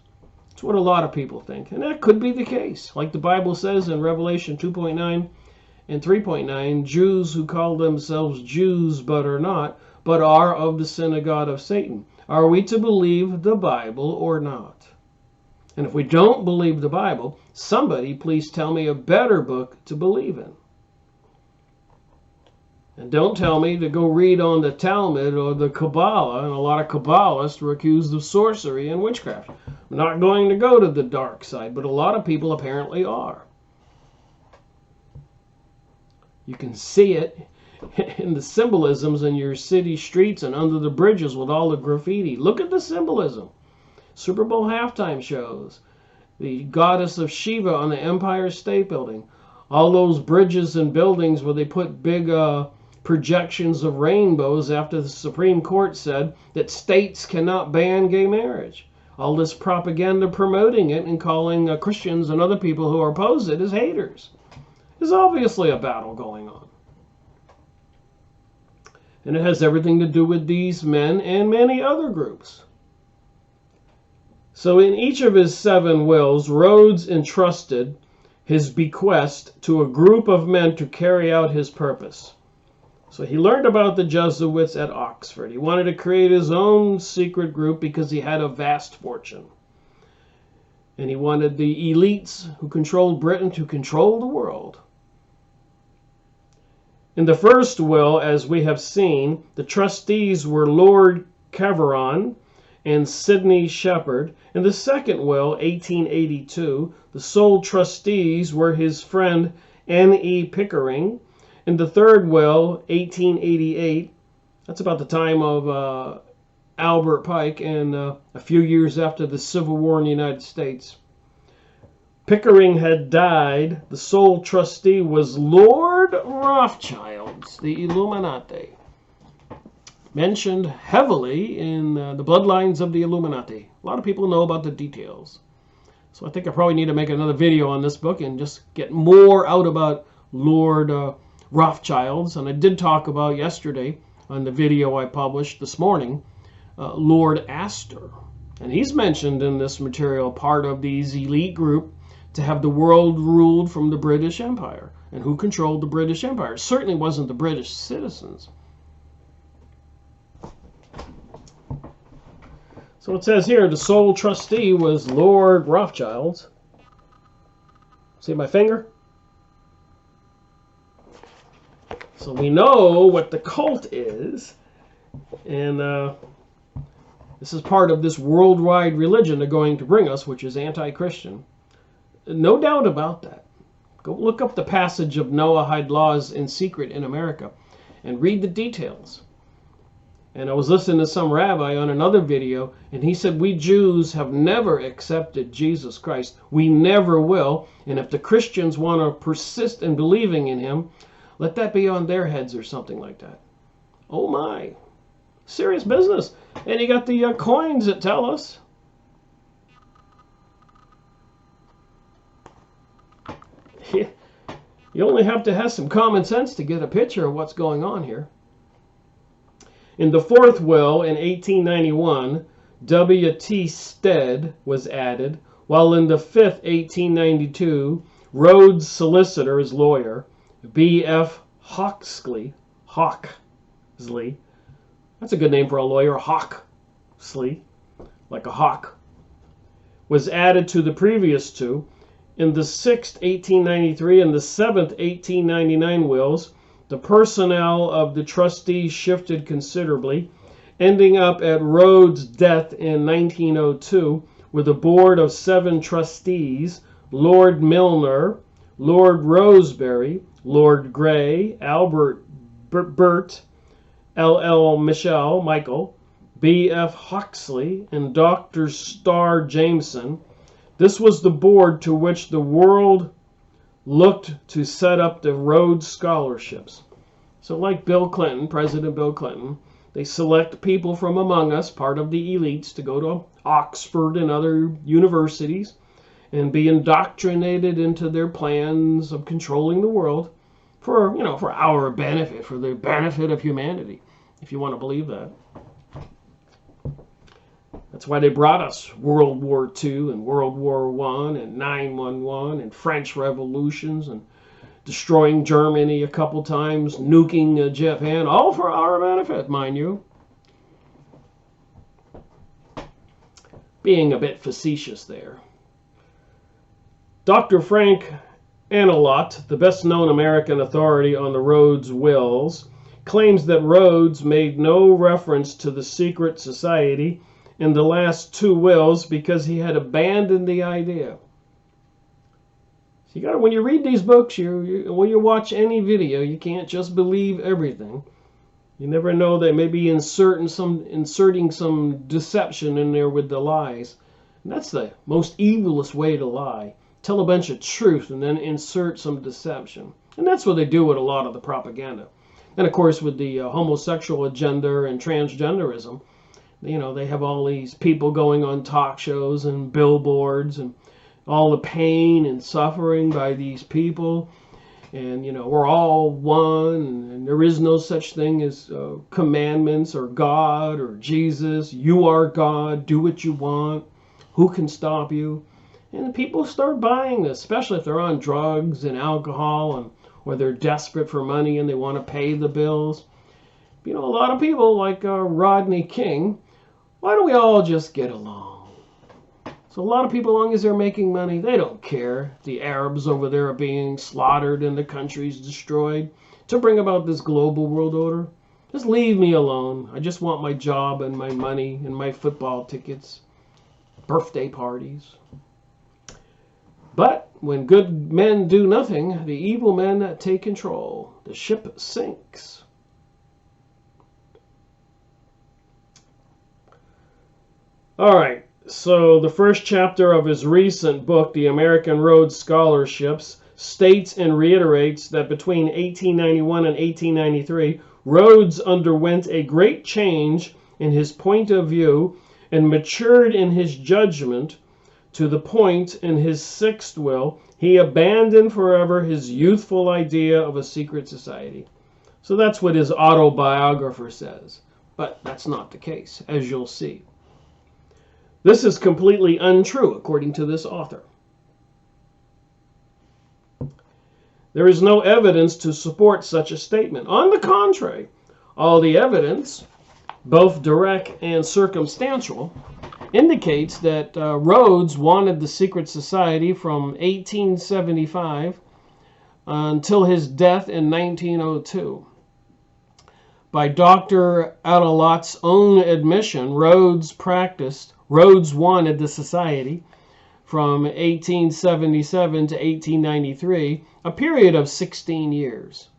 That's what a lot of people think, and that could be the case. Like the Bible says in Revelation 2.9 and 3.9, Jews who call themselves Jews but are not, but are of the synagogue of Satan. Are we to believe the Bible or not? And if we don't believe the Bible, somebody please tell me a better book to believe in. And don't tell me to go read on the Talmud or the Kabbalah, and a lot of Kabbalists were accused of sorcery and witchcraft. I'm not going to go to the dark side, but a lot of people apparently are. You can see it in the symbolisms in your city streets and under the bridges with all the graffiti. Look at the symbolism. Super Bowl halftime shows, the goddess of Shiva on the Empire State Building, all those bridges and buildings where they put big projections of rainbows after the Supreme Court said that states cannot ban gay marriage. All this propaganda promoting it and calling Christians and other people who oppose it as haters. There's obviously a battle going on. And it has everything to do with these men and many other groups. So in each of his 7 wills, Rhodes entrusted his bequest to a group of men to carry out his purpose. So he learned about the Jesuits at Oxford. He wanted to create his own secret group because he had a vast fortune. And he wanted the elites who controlled Britain to control the world. In the first will, as we have seen, the trustees were Lord Caveron and Sidney Shepherd. In the second will, 1882, the sole trustees were his friend N.E. Pickering. In the third will, 1888, that's about the time of Albert Pike and a few years after the Civil War in the United States. Pickering had died. The sole trustee was Lord Rothschild, the Illuminati. Mentioned heavily in the bloodlines of the Illuminati. A lot of people know about the details. So I think I probably need to make another video on this book and just get more out about Lord Rothschilds. And I did talk about yesterday on the video I published this morning, Lord Astor. And he's mentioned in this material part of these elite group to have the world ruled from the British Empire. And who controlled the British Empire? It certainly wasn't the British citizens. So it says here, the sole trustee was Lord Rothschilds. See my finger? So we know what the cult is. And this is part of this worldwide religion they're going to bring us, which is anti-Christian. No doubt about that. Go look up the passage of Noahide laws in secret in America and read the details. And I was listening to some rabbi on another video, and he said, we Jews have never accepted Jesus Christ. We never will. And if the Christians want to persist in believing in him, let that be on their heads or something like that. Oh my. Serious business. And you got the coins that tell us. You only have to have some common sense to get a picture of what's going on here. In the fourth will in 1891, W.T. Stead was added, while in the fifth, 1892, Rhodes' solicitor, his lawyer, B.F. Hawksley, that's a good name for a lawyer, Hawksley, like a hawk, was added to the previous two. In the sixth, 1893, and the seventh, 1899 wills, the personnel of the trustees shifted considerably, ending up at Rhodes' death in 1902 with a board of 7 trustees: Lord Milner, Lord Rosebery, Lord Grey, Albert Burt, L.L. Michael, B.F. Hawksley, and Dr. Starr Jameson. This was the board to which the world looked to set up the Rhodes Scholarships. So like Bill Clinton, President Bill Clinton, they select people from among us, part of the elites, to go to Oxford and other universities and be indoctrinated into their plans of controlling the world for, for our benefit, for the benefit of humanity, if you want to believe that. That's why they brought us World War II and World War I and 9/11 and French revolutions and destroying Germany a couple times, nuking Japan, all for our benefit, mind you. Being a bit facetious there. Dr. Frank Anelot, the best-known American authority on the Rhodes wills, claims that Rhodes made no reference to the secret society in the last 2 wills because he had abandoned the idea. So you got to, when you read these books, when you watch any video, you can't just believe everything. You never know, they may be inserting some deception in there with the lies. And that's the most evilest way to lie. Tell a bunch of truth and then insert some deception. And that's what they do with a lot of the propaganda. And of course with the homosexual agenda and transgenderism, they have all these people going on talk shows and billboards and all the pain and suffering by these people. And, we're all one, and there is no such thing as commandments or God or Jesus. You are God. Do what you want. Who can stop you? And people start buying this, especially if they're on drugs and alcohol, or they're desperate for money and they want to pay the bills. A lot of people like Rodney King, why don't we all just get along? So a lot of people, as long as they're making money, they don't care. The Arabs over there are being slaughtered and the country's destroyed to bring about this global world order. Just leave me alone. I just want my job and my money and my football tickets, birthday parties. But when good men do nothing, the evil men take control. The ship sinks. All right, so the first chapter of his recent book, The American Rhodes Scholarships, states and reiterates that between 1891 and 1893, Rhodes underwent a great change in his point of view and matured in his judgment to the point in his sixth will he abandoned forever his youthful idea of a secret society. So that's what his autobiographer says. But that's not the case, as you'll see. This is completely untrue, according to this author. There is no evidence to support such a statement. On the contrary, all the evidence, both direct and circumstantial, indicates that Rhodes wanted the secret society from 1875 until his death in 1902. By Dr. Adelot's own admission, Rhodes wanted the society from 1877 to 1893, a period of 16 years.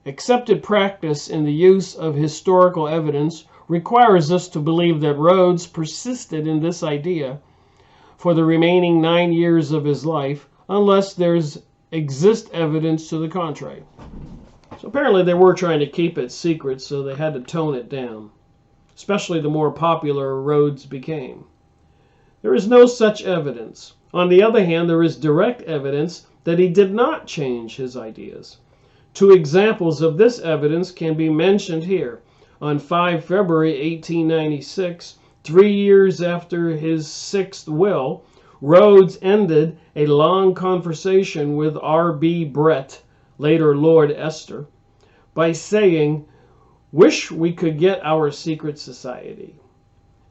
Accepted practice in the use of historical evidence requires us to believe that Rhodes persisted in this idea for the remaining 9 years of his life, unless there's exist evidence to the contrary. So apparently they were trying to keep it secret, so they had to tone it down, especially the more popular Rhodes became. There is no such evidence. On the other hand, there is direct evidence that he did not change his ideas. Two examples of this evidence can be mentioned here. On 5 February 1896, 3 years after his sixth will, Rhodes ended a long conversation with R.B. Brett, later Lord Esther, by saying, "Wish we could get our secret society."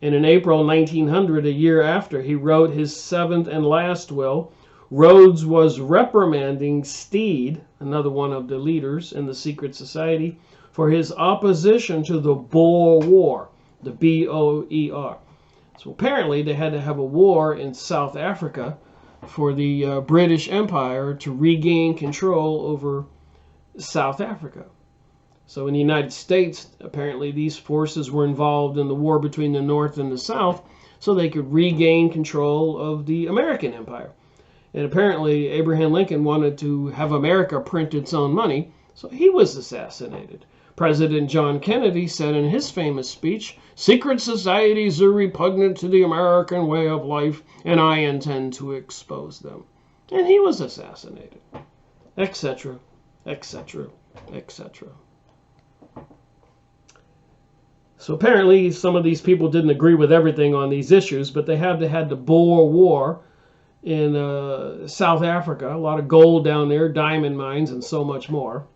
And in April 1900, a year after he wrote his seventh and last will, Rhodes was reprimanding Steed, another one of the leaders in the secret society, for his opposition to the Boer War, the B-O-E-R. So apparently they had to have a war in South Africa for the British Empire to regain control over South Africa. So in the United States, apparently these forces were involved in the war between the North and the South so they could regain control of the American Empire. And apparently Abraham Lincoln wanted to have America print its own money, so he was assassinated. President John Kennedy said in his famous speech, "Secret societies are repugnant to the American way of life, and I intend to expose them." And he was assassinated, etc., etc., etc. So apparently some of these people didn't agree with everything on these issues, but they had the Boer War in South Africa, a lot of gold down there, diamond mines, and so much more.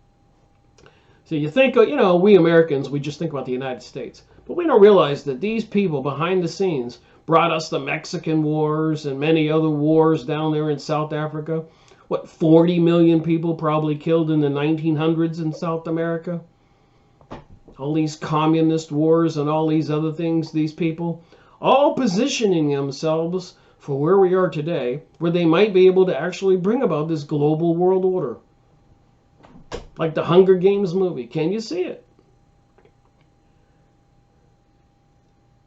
So you think, we Americans, we just think about the United States. But we don't realize that these people behind the scenes brought us the Mexican Wars and many other wars down there in South Africa. 40 million people probably killed in the 1900s in South America? All these communist wars and all these other things, these people, all positioning themselves for where we are today, where they might be able to actually bring about this global world order. Like the Hunger Games movie. Can you see it?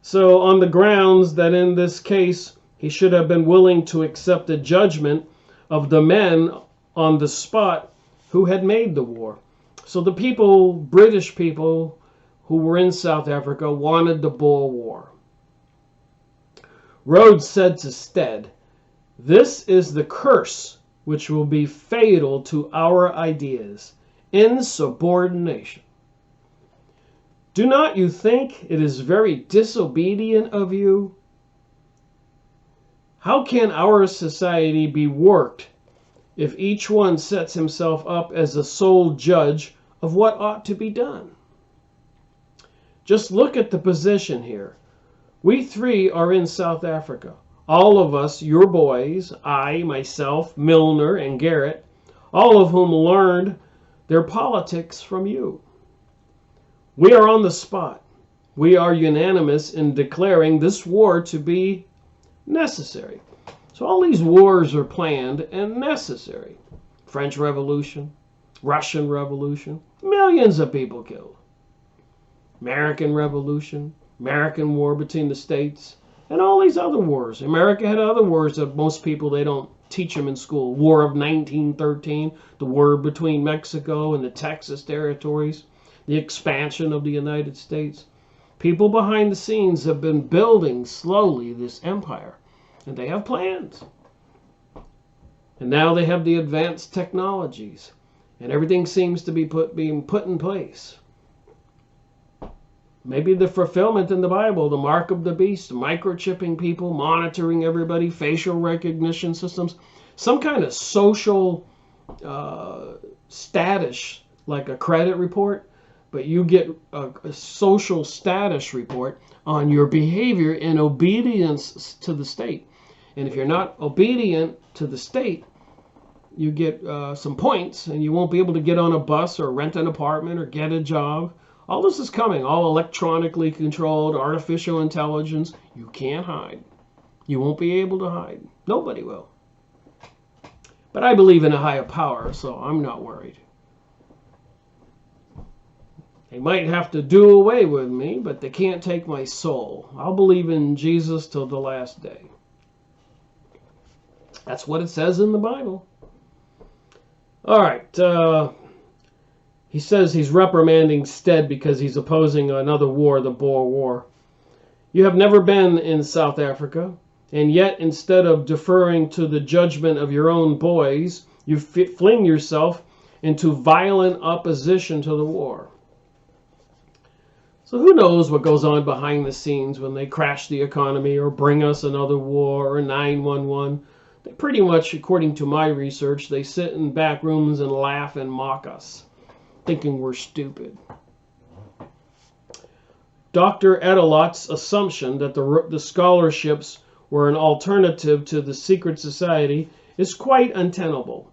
So on the grounds that in this case, he should have been willing to accept the judgment of the men on the spot who had made the war. So the people, British people who were in South Africa, wanted the Boer War. Rhodes said to Stead, "This is the curse which will be fatal to our ideas. Insubordination. Do not you think it is very disobedient of you? How can our society be worked if each one sets himself up as the sole judge of what ought to be done? Just look at the position here. We three are in South Africa. All of us, your boys, I, myself, Milner, and Garrett, all of whom learned their politics from you. We are on the spot. We are unanimous in declaring this war to be necessary." So all these wars are planned and necessary. French Revolution, Russian Revolution, millions of people killed. American Revolution, American War between the states, and all these other wars. America had other wars that most people, they don't teach them in school. War of 1913, the war between Mexico and the Texas territories, the expansion of the United States. People behind the scenes have been building slowly this empire. And they have plans. And now they have the advanced technologies. And everything seems to be being put in place. Maybe the fulfillment in the Bible, the mark of the beast, microchipping people, monitoring everybody, facial recognition systems, some kind of social status, like a credit report, but you get a social status report on your behavior in obedience to the state. And if you're not obedient to the state, you get some points, and you won't be able to get on a bus or rent an apartment or get a job. All this is coming, all electronically controlled, artificial intelligence. You can't hide. You won't be able to hide. Nobody will. But I believe in a higher power, so I'm not worried. They might have to do away with me, but they can't take my soul. I'll believe in Jesus till the last day. That's what it says in the Bible. All right. He says he's reprimanding Stead because he's opposing another war, the Boer War. You have never been in South Africa, and yet instead of deferring to the judgment of your own boys, you fling yourself into violent opposition to the war. So who knows what goes on behind the scenes when they crash the economy or bring us another war or 911. They pretty much, according to my research, they sit in back rooms and laugh and mock us, thinking we're stupid. Dr. Edelot's assumption that the scholarships were an alternative to the secret society is quite untenable,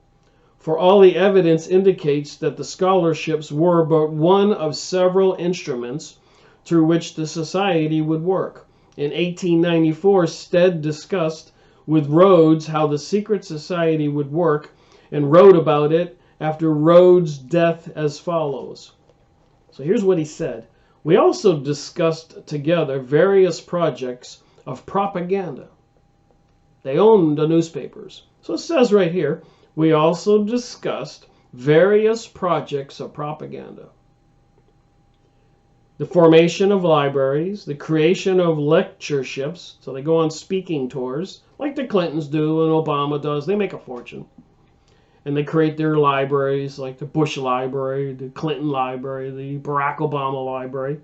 for all the evidence indicates that the scholarships were but one of several instruments through which the society would work. In 1894, Stead discussed with Rhodes how the secret society would work and wrote about it after Rhodes' death as follows. So here's what he said. We also discussed together various projects of propaganda. They owned the newspapers. So it says right here, we also discussed various projects of propaganda. The formation of libraries, the creation of lectureships, so they go on speaking tours, like the Clintons do and Obama does. They make a fortune. And they create their libraries, like the Bush Library, the Clinton Library, the Barack Obama Library.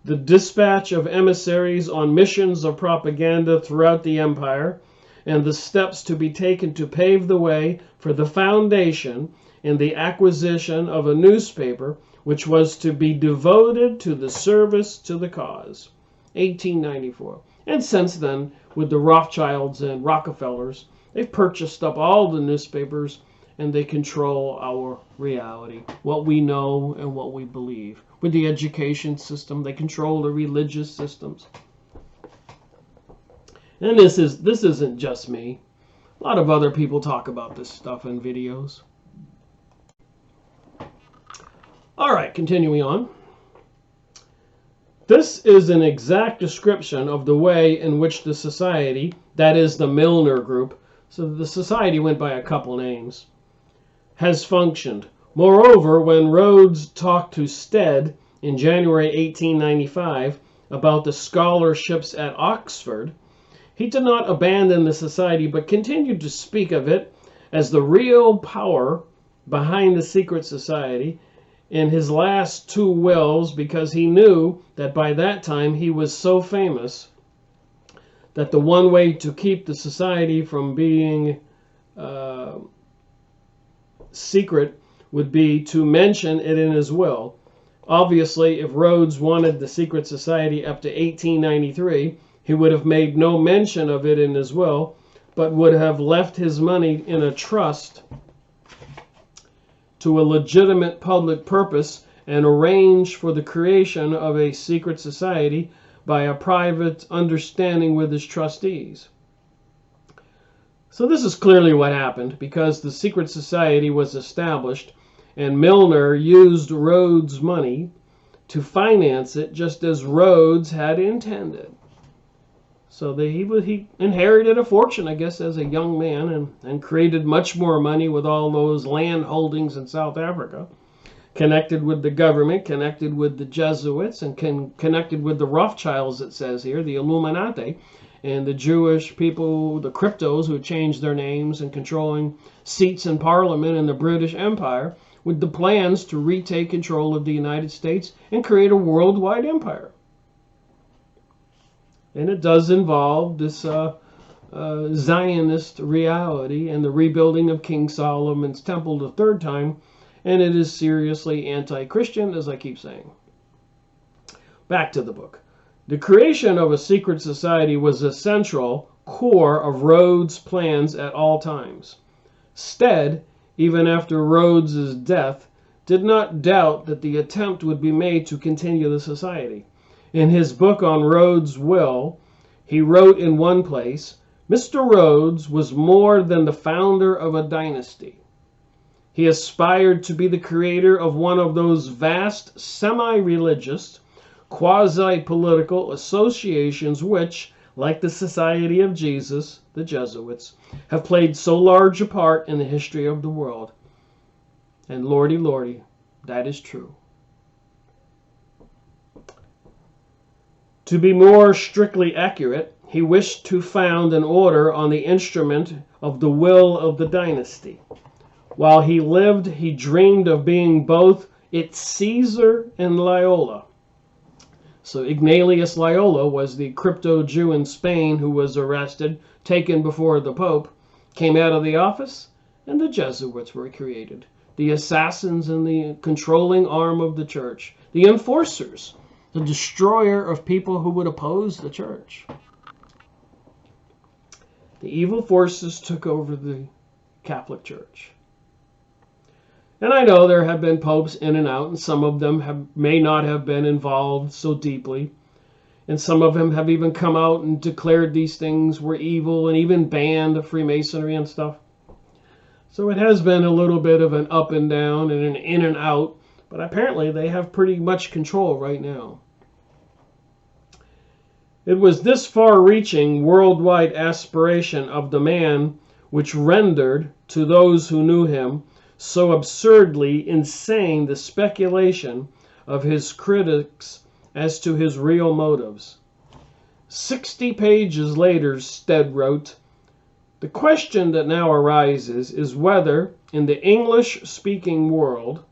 The dispatch of emissaries on missions of propaganda throughout the empire, and the steps to be taken to pave the way for the foundation and the acquisition of a newspaper which was to be devoted to the service to the cause. 1894. And since then, with the Rothschilds and Rockefellers, they've purchased up all the newspapers, and they control our reality, what we know and what we believe. With the education system, they control the religious systems. And this isn't just me. A lot of other people talk about this stuff in videos. All right, continuing on. This is an exact description of the way in which the society, that is the Milner Group, so the society went by a couple names, has functioned. Moreover, when Rhodes talked to Stead in January 1895 about the scholarships at Oxford, he did not abandon the society but continued to speak of it as the real power behind the secret society in his last two wills, because he knew that by that time he was so famous that the one way to keep the society from being secret would be to mention it in his will. Obviously, if Rhodes wanted the secret society up to 1893, he would have made no mention of it in his will, but would have left his money in a trust to a legitimate public purpose and arrange for the creation of a secret society by a private understanding with his trustees. So this is clearly what happened, because the secret society was established and Milner used Rhodes' money to finance it just as Rhodes had intended. So he inherited a fortune, I guess, as a young man, and created much more money with all those land holdings in South Africa, connected with the government, connected with the Jesuits, and connected with the Rothschilds, it says here, the Illuminati. and the Jewish people, the cryptos who changed their names and controlling seats in Parliament in the British Empire, with the plans to retake control of the United States and create a worldwide empire. And it does involve this Zionist reality and the rebuilding of King Solomon's temple the third time, and it is seriously anti-Christian, as I keep saying. Back to the book. The creation of a secret society was a central core of Rhodes' plans at all times. Stead, even after Rhodes' death, did not doubt that the attempt would be made to continue the society. In his book on Rhodes' will, he wrote in one place, "Mr. Rhodes was more than the founder of a dynasty. He aspired to be the creator of one of those vast semi-religious, quasi-political associations which, like the Society of Jesus, the Jesuits, have played so large a part in the history of the world." And lordy, lordy, that is true. To be more strictly accurate, he wished to found an order on the instrument of the will of the dynasty. While he lived, he dreamed of being both its Caesar and Loyola. So Ignatius Loyola was the crypto Jew in Spain who was arrested, taken before the Pope, came out of the office, and the Jesuits were created. The assassins in the controlling arm of the church, the enforcers, the destroyer of people who would oppose the church. The evil forces took over the Catholic Church. And I know there have been popes in and out, and some of them may not have been involved so deeply. And some of them have even come out and declared these things were evil and even banned Freemasonry and stuff. So it has been a little bit of an up and down and an in and out, but apparently they have pretty much control right now. It was this far-reaching worldwide aspiration of the man which rendered, to those who knew him, so absurdly insane the speculation of his critics as to his real motives. 60 pages later, Stead wrote, "The question that now arises is whether, in the English-speaking world,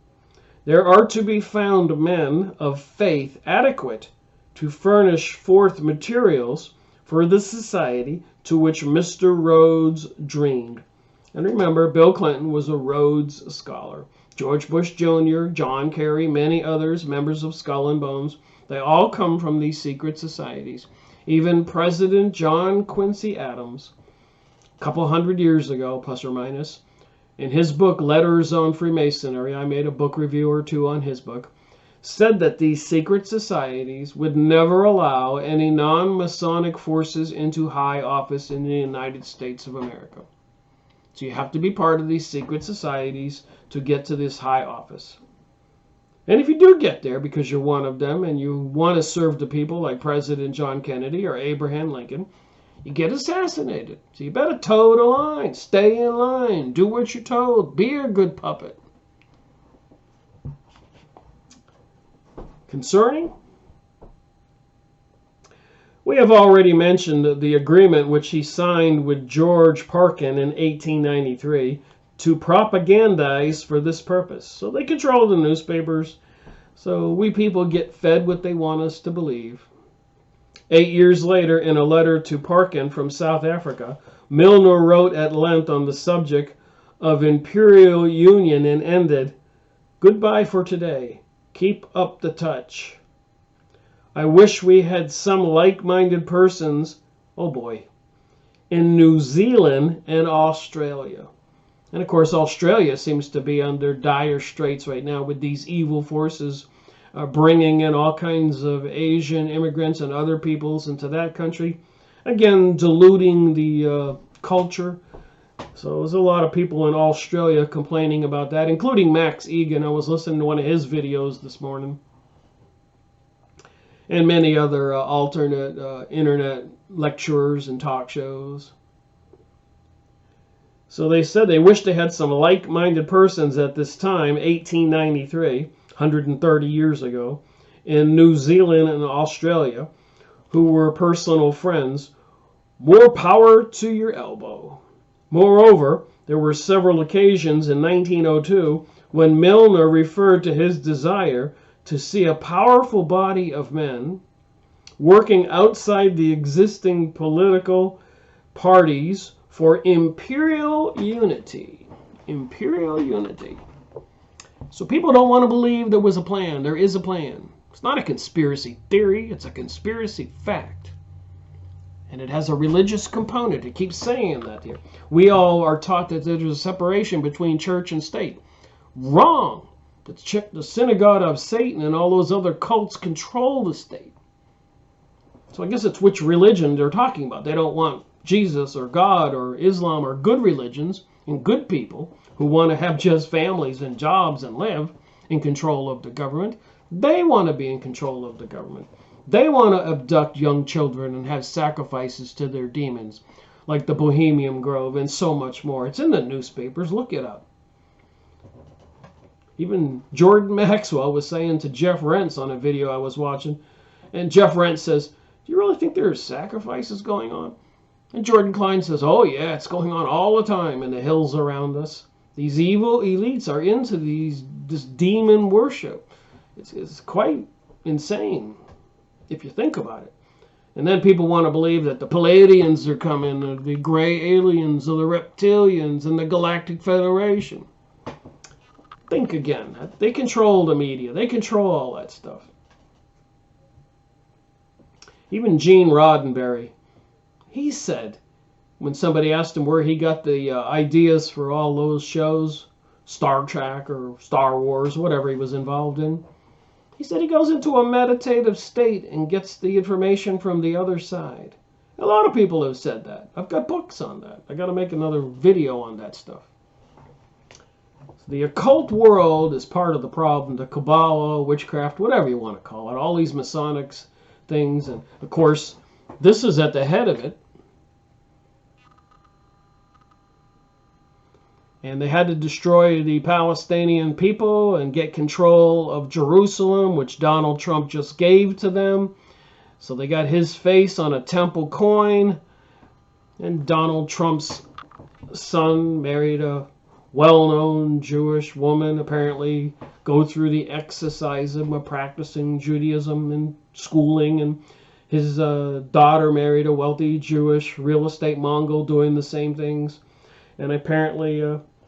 there are to be found men of faith adequate to furnish forth materials for the society to which Mr. Rhodes dreamed." And remember, Bill Clinton was a Rhodes Scholar. George Bush Jr., John Kerry, many others, members of Skull and Bones, they all come from these secret societies. Even President John Quincy Adams, a couple hundred years ago, plus or minus, in his book, Letters on Freemasonry, I made a book review or two on his book, said that these secret societies would never allow any non-Masonic forces into high office in the United States of America. So you have to be part of these secret societies to get to this high office. And if you do get there because you're one of them and you want to serve the people like President John Kennedy or Abraham Lincoln, you get assassinated. So you better toe the line, stay in line, do what you're told, be a good puppet. Concerning? We have already mentioned the agreement which he signed with George Parkin in 1893 to propagandize for this purpose. So they control the newspapers, so we people get fed what they want us to believe. 8 years later, in a letter to Parkin from South Africa, Milner wrote at length on the subject of imperial union and ended, "Goodbye for today. Keep up the touch. I wish we had some like-minded persons," oh boy, "in New Zealand and Australia." And of course, Australia seems to be under dire straits right now with these evil forces bringing in all kinds of Asian immigrants and other peoples into that country. Again, diluting the culture. So there's a lot of people in Australia complaining about that, including Max Egan. I was listening to one of his videos this morning. And many other alternate internet lecturers and talk shows. So they said they wished they had some like-minded persons at this time, 1893, 130 years ago, in New Zealand and Australia, who were personal friends, More power to your elbow. Moreover, there were several occasions in 1902 when Milner referred to his desire to see a powerful body of men working outside the existing political parties for imperial unity. Imperial unity. So people don't want to believe there was a plan. There is a plan. It's not a conspiracy theory. It's a conspiracy fact. And it has a religious component. It keeps saying that here. We all are taught that there's a separation between church and state. Wrong. The synagogue of Satan and all those other cults control the state. So I guess it's which religion they're talking about. They don't want Jesus or God or Islam or good religions and good people who want to have just families and jobs and live in control of the government. They want to be in control of the government. They want to abduct young children and have sacrifices to their demons, like the Bohemian Grove and so much more. It's in the newspapers. Look it up. Even Jordan Maxwell was saying to Jeff Rentz on a video I was watching, and Jeff Rentz says, "Do you really think there are sacrifices going on?" And Jordan Klein says, "Oh yeah, it's going on all the time in the hills around us. These evil elites are into this demon worship. It's quite insane if you think about it." And then people want to believe that the Palladians are coming, or the gray aliens, or the reptilians, and the Galactic Federation. Think again. They control the media. They control all that stuff. Even Gene Roddenberry, he said, when somebody asked him where he got the ideas for all those shows, Star Trek or Star Wars, whatever he was involved in, he said he goes into a meditative state and gets the information from the other side. A lot of people have said that. I've got books on that. I got to make another video on that stuff. The occult world is part of the problem. The Kabbalah, witchcraft, whatever you want to call it. All these Masonic things. And, of course, this is at the head of it. And they had to destroy the Palestinian people and get control of Jerusalem, which Donald Trump just gave to them. So they got his face on a temple coin. And Donald Trump's son married a well-known Jewish woman, apparently go through the exorcism of practicing Judaism and schooling, and his daughter married a wealthy Jewish real estate Mongol doing the same things, and apparently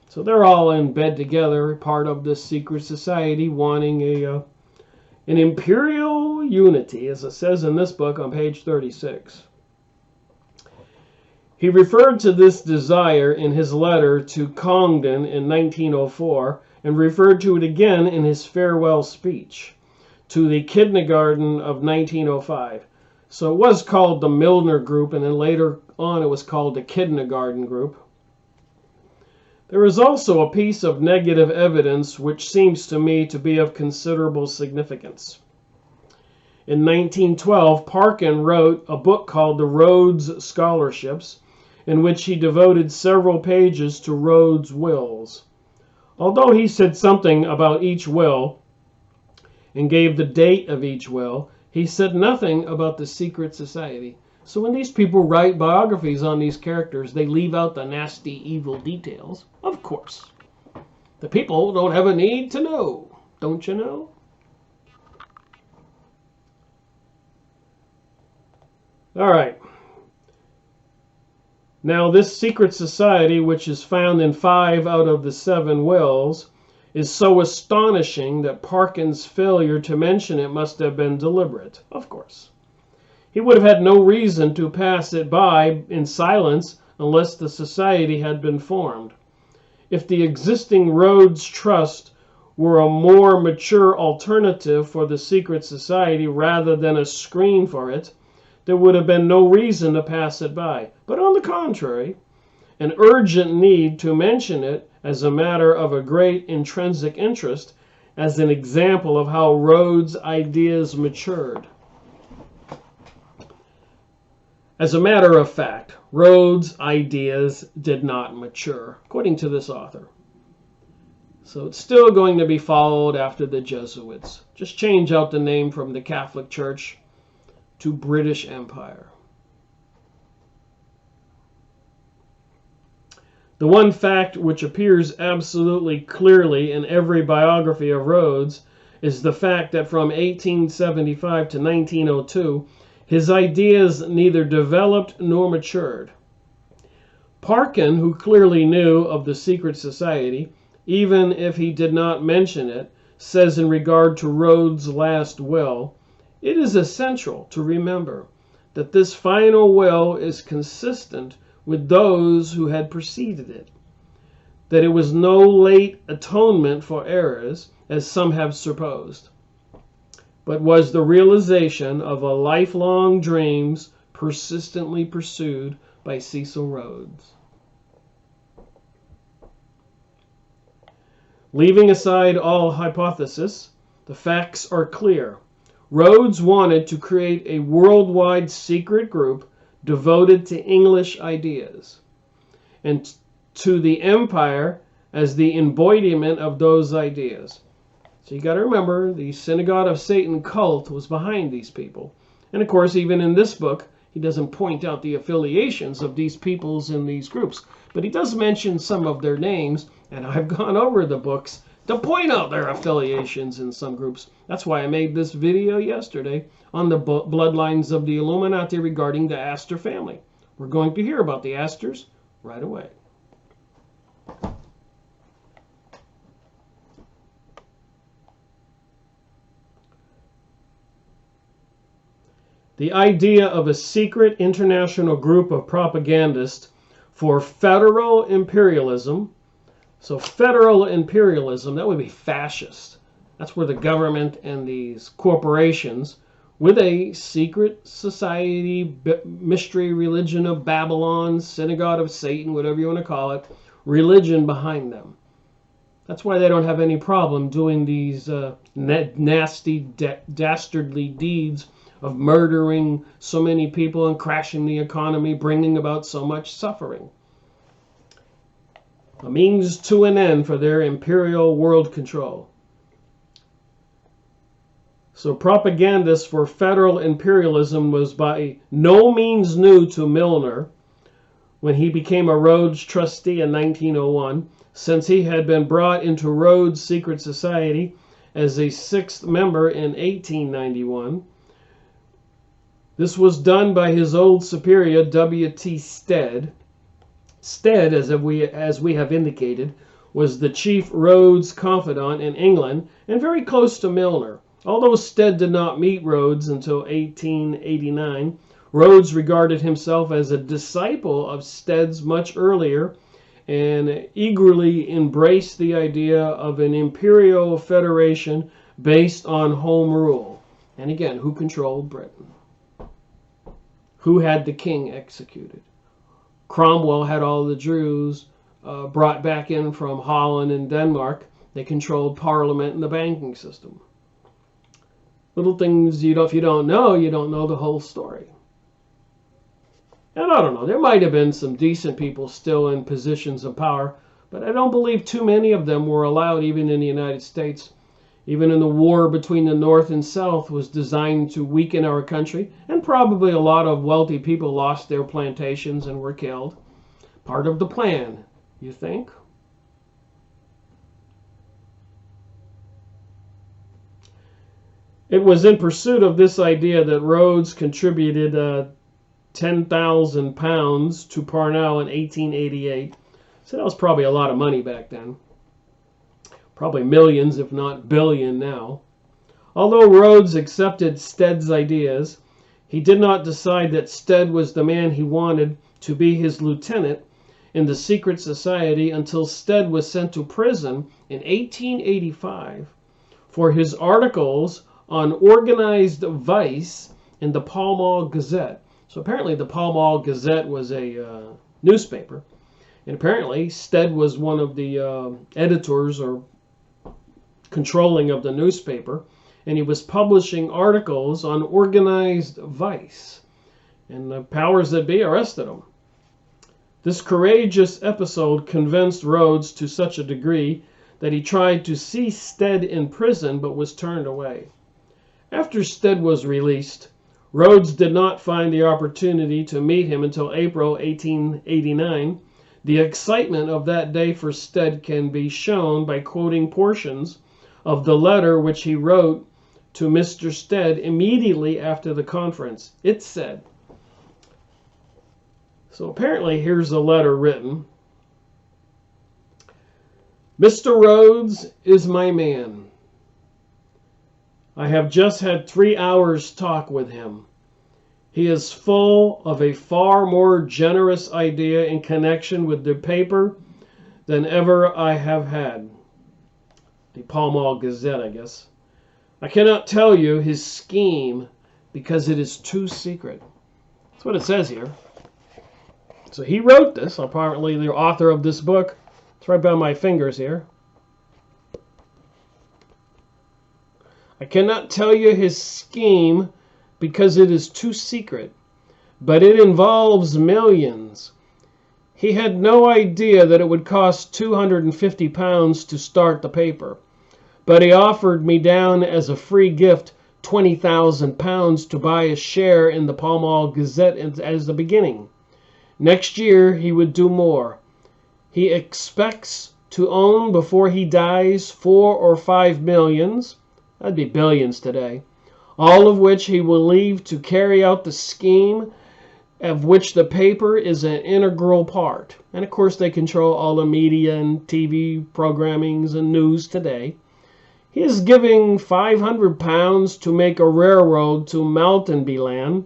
so they're all in bed together, part of this secret society, wanting an imperial unity, as it says in this book on page 36. He referred to this desire in his letter to Congdon in 1904 and referred to it again in his farewell speech to the kindergarten of 1905. So it was called the Milner Group, and then later on it was called the Kindergarten Group. There is also a piece of negative evidence which seems to me to be of considerable significance. In 1912, Parkin wrote a book called The Rhodes Scholarships, in which he devoted several pages to Rhodes' wills. Although he said something about each will and gave the date of each will, he said nothing about the secret society. So when these people write biographies on these characters, they leave out the nasty, evil details. Of course. The people don't have a need to know. Don't you know? All right. Now, this secret society, which is found in 5 out of the 7 wills, is so astonishing that Parkin's failure to mention it must have been deliberate. Of course. He would have had no reason to pass it by in silence unless the society had been formed. If the existing Rhodes Trust were a more mature alternative for the secret society rather than a screen for it, there would have been no reason to pass it by. But on the contrary, an urgent need to mention it as a matter of a great intrinsic interest, as an example of how Rhodes' ideas matured. As a matter of fact, Rhodes' ideas did not mature, according to this author. So it's still going to be followed after the Jesuits. Just change out the name from the Catholic Church to British Empire. The one fact which appears absolutely clearly in every biography of Rhodes is the fact that from 1875 to 1902, his ideas neither developed nor matured. Parkin, who clearly knew of the secret society, even if he did not mention it, says in regard to Rhodes' last will, "It is essential to remember that this final will is consistent with those who had preceded it, that it was no late atonement for errors, as some have supposed, but was the realization of a lifelong dreams persistently pursued by Cecil Rhodes." Leaving aside all hypothesis, the facts are clear. Rhodes wanted to create a worldwide secret group devoted to English ideas and to the empire as the embodiment of those ideas. So you got to remember, the Synagogue of Satan cult was behind these people. And of course, even in this book, he doesn't point out the affiliations of these peoples in these groups, but he does mention some of their names, and I've gone over the books to point out their affiliations in some groups. That's why I made this video yesterday on the bloodlines of the Illuminati regarding the Astor family. We're going to hear about the Astors right away. The idea of a secret international group of propagandists for federal imperialism. So federal imperialism, that would be fascist. That's where the government and these corporations with a secret society, mystery religion of Babylon, Synagogue of Satan, whatever you want to call it, religion behind them. That's why they don't have any problem doing these nasty, dastardly deeds of murdering so many people and crashing the economy, bringing about so much suffering. A means to an end for their imperial world control. So propagandists for federal imperialism was by no means new to Milner when he became a Rhodes trustee in 1901, since he had been brought into Rhodes' secret society as a sixth member in 1891. This was done by his old superior, W.T. Stead. Stead, as we have indicated, was the chief Rhodes confidant in England and very close to Milner. Although Stead did not meet Rhodes until 1889, Rhodes regarded himself as a disciple of Stead's much earlier and eagerly embraced the idea of an imperial federation based on home rule. And again, who controlled Britain? Who had the king executed? Cromwell had all the Jews brought back in from Holland and Denmark. They controlled Parliament and the banking system. Little things if you don't know the whole story. And I don't know, there might have been some decent people still in positions of power, but I don't believe too many of them were allowed even in the United States. Even in the war between the North and South was designed to weaken our country, and probably a lot of wealthy people lost their plantations and were killed. Part of the plan, you think? It was in pursuit of this idea that Rhodes contributed £10,000 to Parnell in 1888. So that was probably a lot of money back then. Probably millions, if not billion now. Although Rhodes accepted Stead's ideas, he did not decide that Stead was the man he wanted to be his lieutenant in the secret society until Stead was sent to prison in 1885 for his articles on organized vice in the Pall Mall Gazette. So apparently the Pall Mall Gazette was a newspaper. And apparently Stead was one of the editors or controlling of the newspaper, and he was publishing articles on organized vice, and the powers that be arrested him. This courageous episode convinced Rhodes to such a degree that he tried to see Stead in prison but was turned away. After Stead was released, Rhodes did not find the opportunity to meet him until April 1889, The excitement of that day for Stead can be shown by quoting portions of the letter which he wrote to Mr. Stead immediately after the conference. It said, so apparently here's a letter written. Mr. Rhodes is my man. I have just had 3 hours talk with him. He is full of a far more generous idea in connection with the paper than ever I have had. The Pall Mall Gazette, I guess. I cannot tell you his scheme because it is too secret. That's what it says here. So he wrote this, apparently the author of this book. It's right by my fingers here. I cannot tell you his scheme because it is too secret, but it involves millions. He had no idea that it would cost £250 to start the paper, but he offered me down as a free gift £20,000 to buy a share in the Pall Mall Gazette as the beginning. Next year he would do more. He expects to own before he dies 4 or 5 millions, that'd be billions today, all of which he will leave to carry out the scheme of which the paper is an integral part. And of course they control all the media and TV programmings and news today. He is giving £500 to make a railroad to Maltenbyland,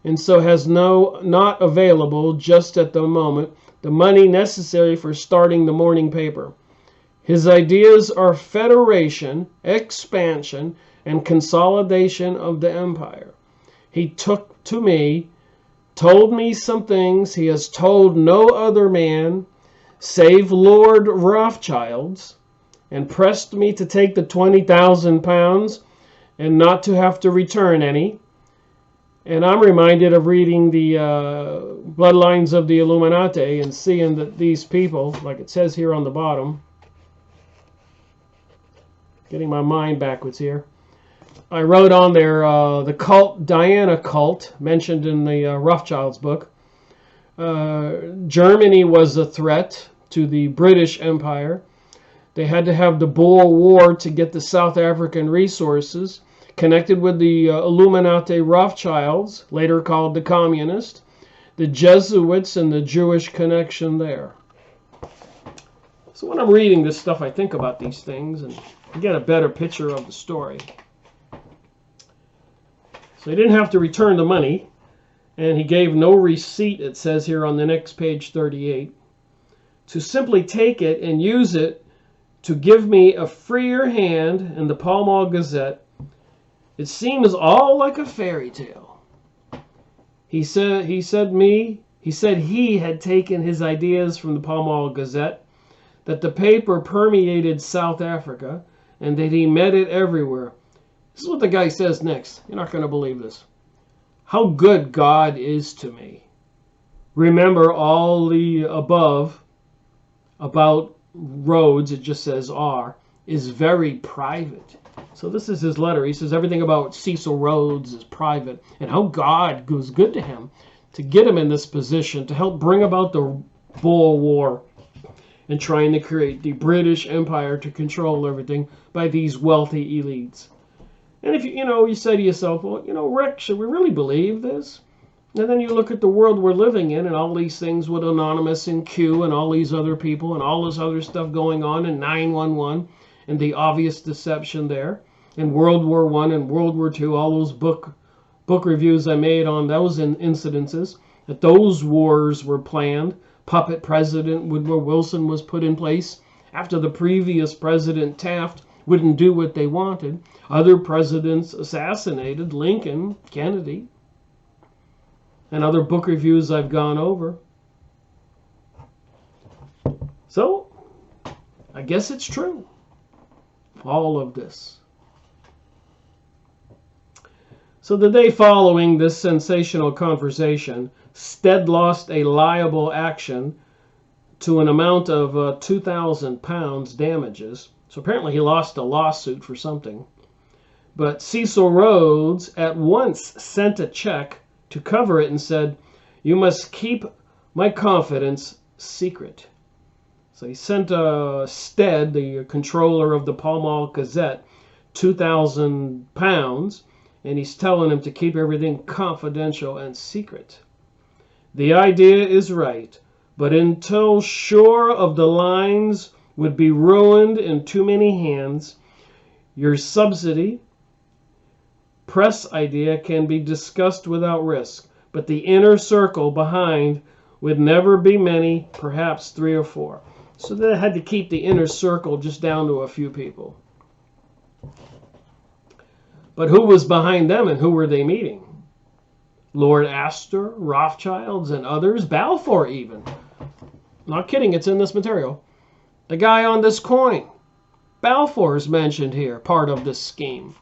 and so has not available just at the moment the money necessary for starting the morning paper. His ideas are federation, expansion, and consolidation of the empire. He took to me, told me some things he has told no other man, save Lord Rothschild's, and pressed me to take the £20,000 and not to have to return any. And I'm reminded of reading the Bloodlines of the Illuminati and seeing that these people, like it says here on the bottom, getting my mind backwards here, I wrote on there the cult, Diana cult, mentioned in the Rothschild's book. Germany was a threat to the British Empire. They had to have the Boer War to get the South African resources, connected with the Illuminati Rothschilds, later called the Communists, the Jesuits, and the Jewish connection there. So when I'm reading this stuff, I think about these things and get a better picture of the story. So he didn't have to return the money, and he gave no receipt, it says here on the next page 38, to simply take it and use it to give me a freer hand in the Pall Mall Gazette. It seems all like a fairy tale. He said he had taken his ideas from the Pall Mall Gazette, that the paper permeated South Africa, and that he met it everywhere. This is what the guy says next. You're not going to believe this. How good God is to me. Remember all the above about Rhodes, it just says R, is very private. So this is his letter. He says everything about Cecil Rhodes is private, and how God was good to him to get him in this position to help bring about the Boer War and trying to create the British Empire to control everything by these wealthy elites. And if you say to yourself, well, Rick, should we really believe this? And then you look at the world we're living in and all these things with Anonymous and Q and all these other people and all this other stuff going on in 911 and the obvious deception there. In World War I and World War II, all those book reviews I made on those incidences, that those wars were planned. Puppet President Woodrow Wilson was put in place after the previous President Taft wouldn't do what they wanted. Other presidents assassinated, Lincoln, Kennedy, and other book reviews I've gone over. So, I guess it's true. All of this. So the day following this sensational conversation, Stead lost a liable action to an amount of £2,000 damages. So apparently he lost a lawsuit for something. But Cecil Rhodes at once sent a check to cover it and said, "You must keep my confidence secret. So he sent Stead, the controller of the Pall Mall Gazette, £2,000, and he's telling him to keep everything confidential and secret. The idea is right, but until sure of the lines would be ruined in too many hands, your subsidy press idea can be discussed without risk, but the inner circle behind would never be many, perhaps 3 or 4. So they had to keep the inner circle just down to a few people. But who was behind them and who were they meeting? Lord Astor, Rothschilds, and others, Balfour even. Not kidding, it's in this material. The guy on this coin, Balfour is mentioned here, part of this scheme.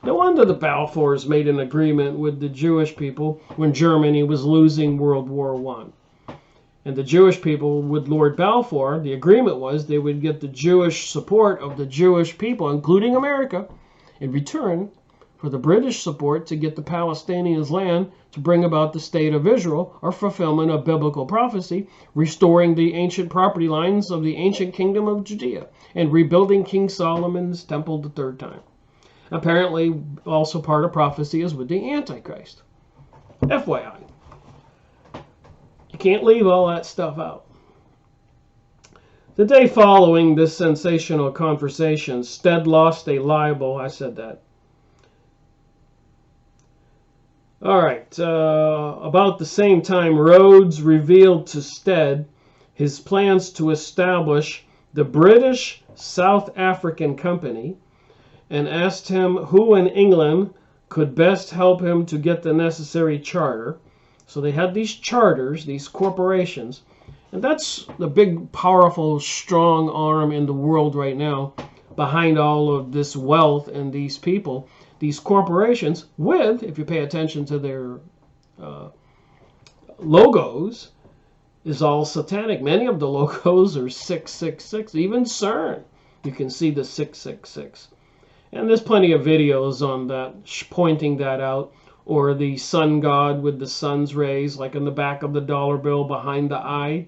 No wonder the Balfours made an agreement with the Jewish people when Germany was losing World War I. And the Jewish people, with Lord Balfour, the agreement was they would get the Jewish support of the Jewish people, including America, in return for the British support to get the Palestinians land to bring about the state of Israel, or fulfillment of biblical prophecy, restoring the ancient property lines of the ancient kingdom of Judea, and rebuilding King Solomon's temple the 3rd time. Apparently, also part of prophecy is with the Antichrist. FYI. You can't leave all that stuff out. The day following this sensational conversation, Stead lost a libel. I said that. All right. About the same time, Rhodes revealed to Stead his plans to establish the British South African Company, and asked him who in England could best help him to get the necessary charter. So they had these charters, these corporations, and that's the big, powerful, strong arm in the world right now behind all of this wealth and these people. These corporations with, if you pay attention to their logos, is all satanic. Many of the logos are 666. Even CERN, you can see the 666. And there's plenty of videos on that pointing that out. Or the sun god with the sun's rays, like in the back of the dollar bill behind the eye.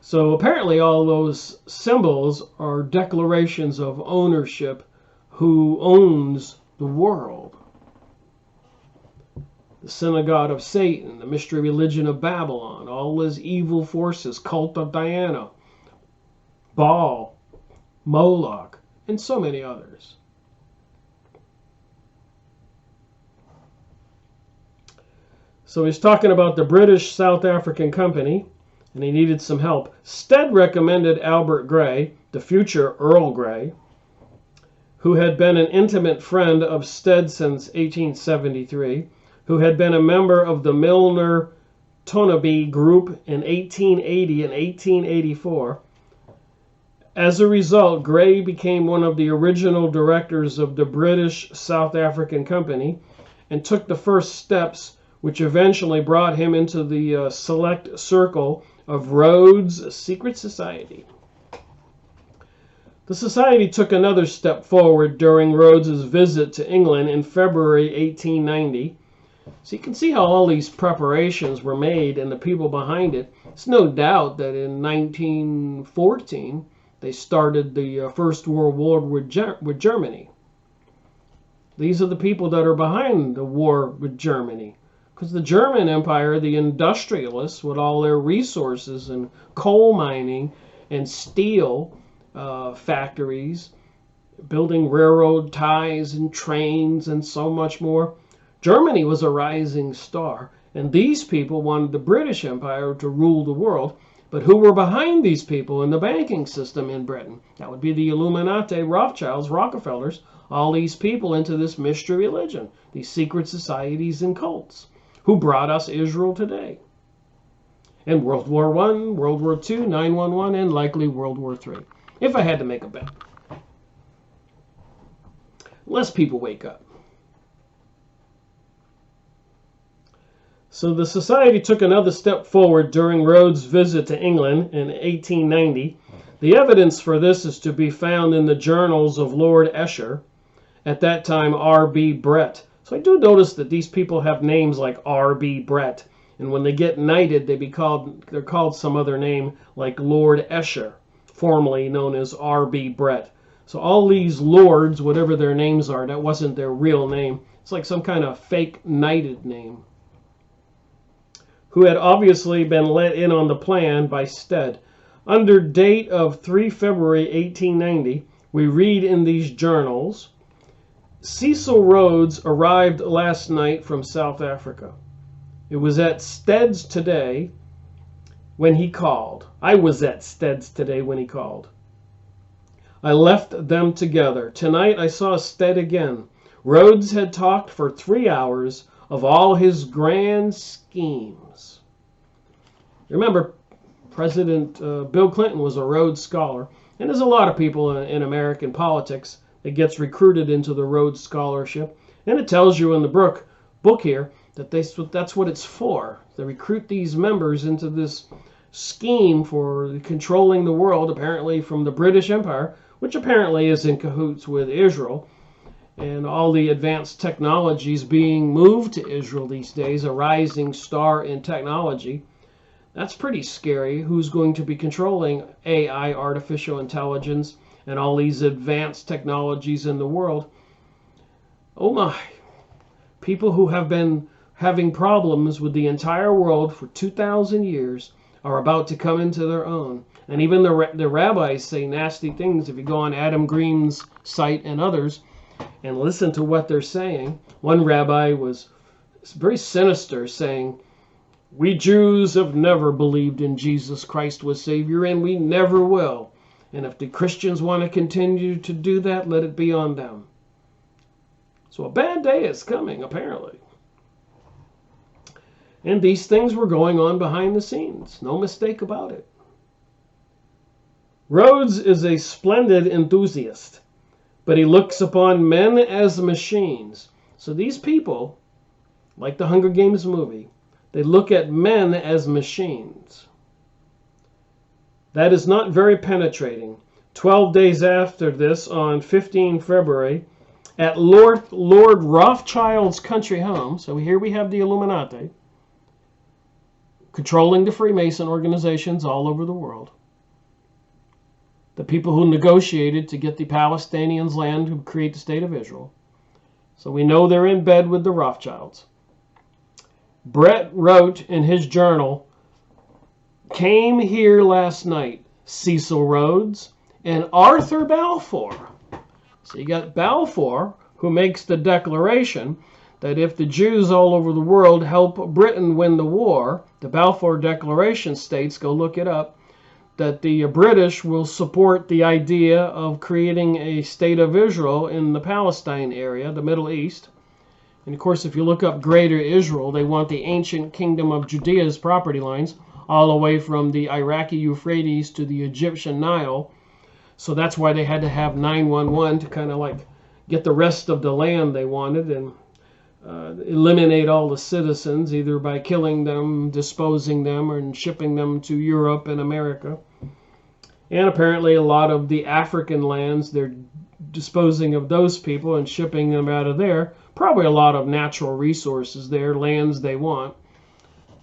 So apparently all those symbols are declarations of ownership. Who owns the world? The synagogue of Satan, the mystery religion of Babylon, all those evil forces, cult of Diana, Baal, Moloch, and so many others. So he's talking about the British South African Company, and he needed some help. Stead recommended Albert Grey, the future Earl Grey, who had been an intimate friend of Stead since 1873, who had been a member of the Milner Tonabee group in 1880 and 1884. As a result, Grey became one of the original directors of the British South African Company and took the first steps which eventually brought him into the select circle of Rhodes' secret society. The society took another step forward during Rhodes' visit to England in February 1890. So you can see how all these preparations were made and the people behind it. It's no doubt that in 1914, they started the First World War with Germany. These are the people that are behind the war with Germany. Because the German Empire, the industrialists, with all their resources and coal mining and steel factories, building railroad ties and trains and so much more. Germany was a rising star, and these people wanted the British Empire to rule the world. But who were behind these people in the banking system in Britain? That would be the Illuminati, Rothschilds, Rockefellers, all these people into this mystery religion, these secret societies and cults, who brought us Israel today. And World War I, World War II, 9/11, and likely World War III. If I had to make a bet. Less people wake up. So the society took another step forward during Rhodes' visit to England in 1890. The evidence for this is to be found in the journals of Lord Esher, at that time R.B. Brett. So I do notice that these people have names like R.B. Brett And when they get knighted, they're called some other name, like Lord Esher, formerly known as R.B. Brett. So all these lords, whatever their names are, that wasn't their real name. It's like some kind of fake knighted name, who had obviously been let in on the plan by Stead. Under date of 3 February 1890, we read in these journals, Cecil Rhodes arrived last night from South Africa. It was at Stead's today when he called. I was at Stead's today when he called. I left them together. Tonight I saw Stead again. Rhodes had talked for 3 hours of all his grand schemes. Remember, President Bill Clinton was a Rhodes Scholar, and there's a lot of people in American politics that gets recruited into the Rhodes Scholarship, and it tells you in the book here that that's what it's for. They recruit these members into this scheme for controlling the world, apparently from the British Empire, which apparently is in cahoots with Israel, and all the advanced technologies being moved to Israel these days, a rising star in technology. That's pretty scary. Who's going to be controlling AI, artificial intelligence, and all these advanced technologies in the world? Oh my. People who have been having problems with the entire world for 2,000 years are about to come into their own. And even the rabbis say nasty things. If you go on Adam Green's site and others and listen to what they're saying, one rabbi was very sinister, saying, we Jews have never believed in Jesus Christ was Savior, and we never will. And if the Christians want to continue to do that, let it be on them. So a bad day is coming, apparently. And these things were going on behind the scenes. No mistake about it. Rhodes is a splendid enthusiast, but he looks upon men as machines. So these people, like the Hunger Games movie, they look at men as machines. That is not very penetrating. 12 days after this, on 15 February, at Lord Rothschild's country home, so here we have the Illuminati, controlling the Freemason organizations all over the world. The people who negotiated to get the Palestinians land to create the state of Israel. So we know they're in bed with the Rothschilds. Brett wrote in his journal, came here last night, Cecil Rhodes and Arthur Balfour. So you got Balfour, who makes the declaration that if the Jews all over the world help Britain win the war, the Balfour Declaration states, go look it up, that the British will support the idea of creating a state of Israel in the Palestine area, the Middle East. And of course, if you look up Greater Israel, they want the ancient kingdom of Judea's property lines all the way from the Iraqi Euphrates to the Egyptian Nile. So that's why they had to have 911 to kind of like get the rest of the land they wanted and eliminate all the citizens, either by killing them, disposing them, or shipping them to Europe and America. And apparently a lot of the African lands, they're disposing of those people and shipping them out of there. Probably a lot of natural resources there, lands they want.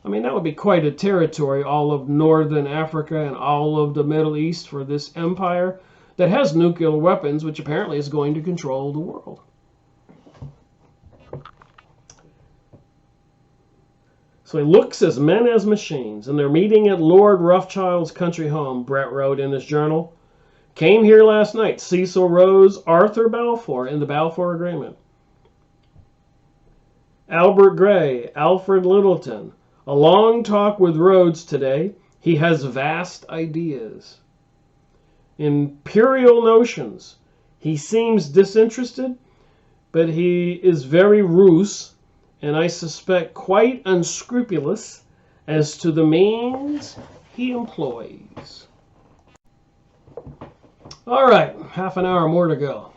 I mean, that would be quite a territory, all of northern Africa and all of the Middle East for this empire that has nuclear weapons, which apparently is going to control the world. So he looks as men as machines, and they're meeting at Lord Rothschild's country home, Brett wrote in his journal. Came here last night, Cecil Rhodes, Arthur Balfour, in the Balfour Agreement. Albert Gray, Alfred Littleton. A long talk with Rhodes today. He has vast ideas. Imperial notions. He seems disinterested, but he is very ruse, and I suspect quite unscrupulous as to the means he employs. All right, half an hour more to go.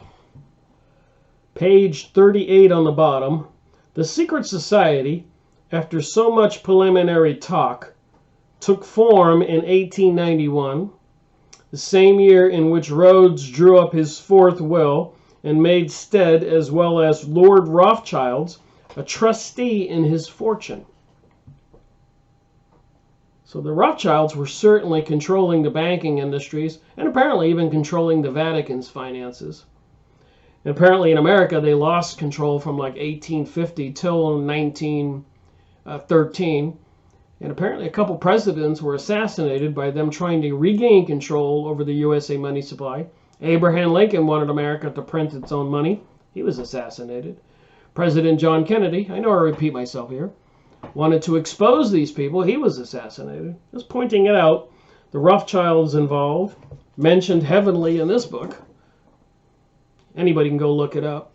Page 38 on the bottom. The secret society, after so much preliminary talk, took form in 1891, the same year in which Rhodes drew up his fourth will and made Stead, as well as Lord Rothschild's, a trustee in his fortune. So the Rothschilds were certainly controlling the banking industries and apparently even controlling the Vatican's finances. And apparently in America they lost control from like 1850 till 1913. And apparently a couple presidents were assassinated by them trying to regain control over the USA money supply. Abraham Lincoln wanted America to print its own money. He was assassinated. President John Kennedy, I know I repeat myself here, wanted to expose these people. He was assassinated. Just pointing it out, the Rothschilds involved, mentioned heavily in this book. Anybody can go look it up.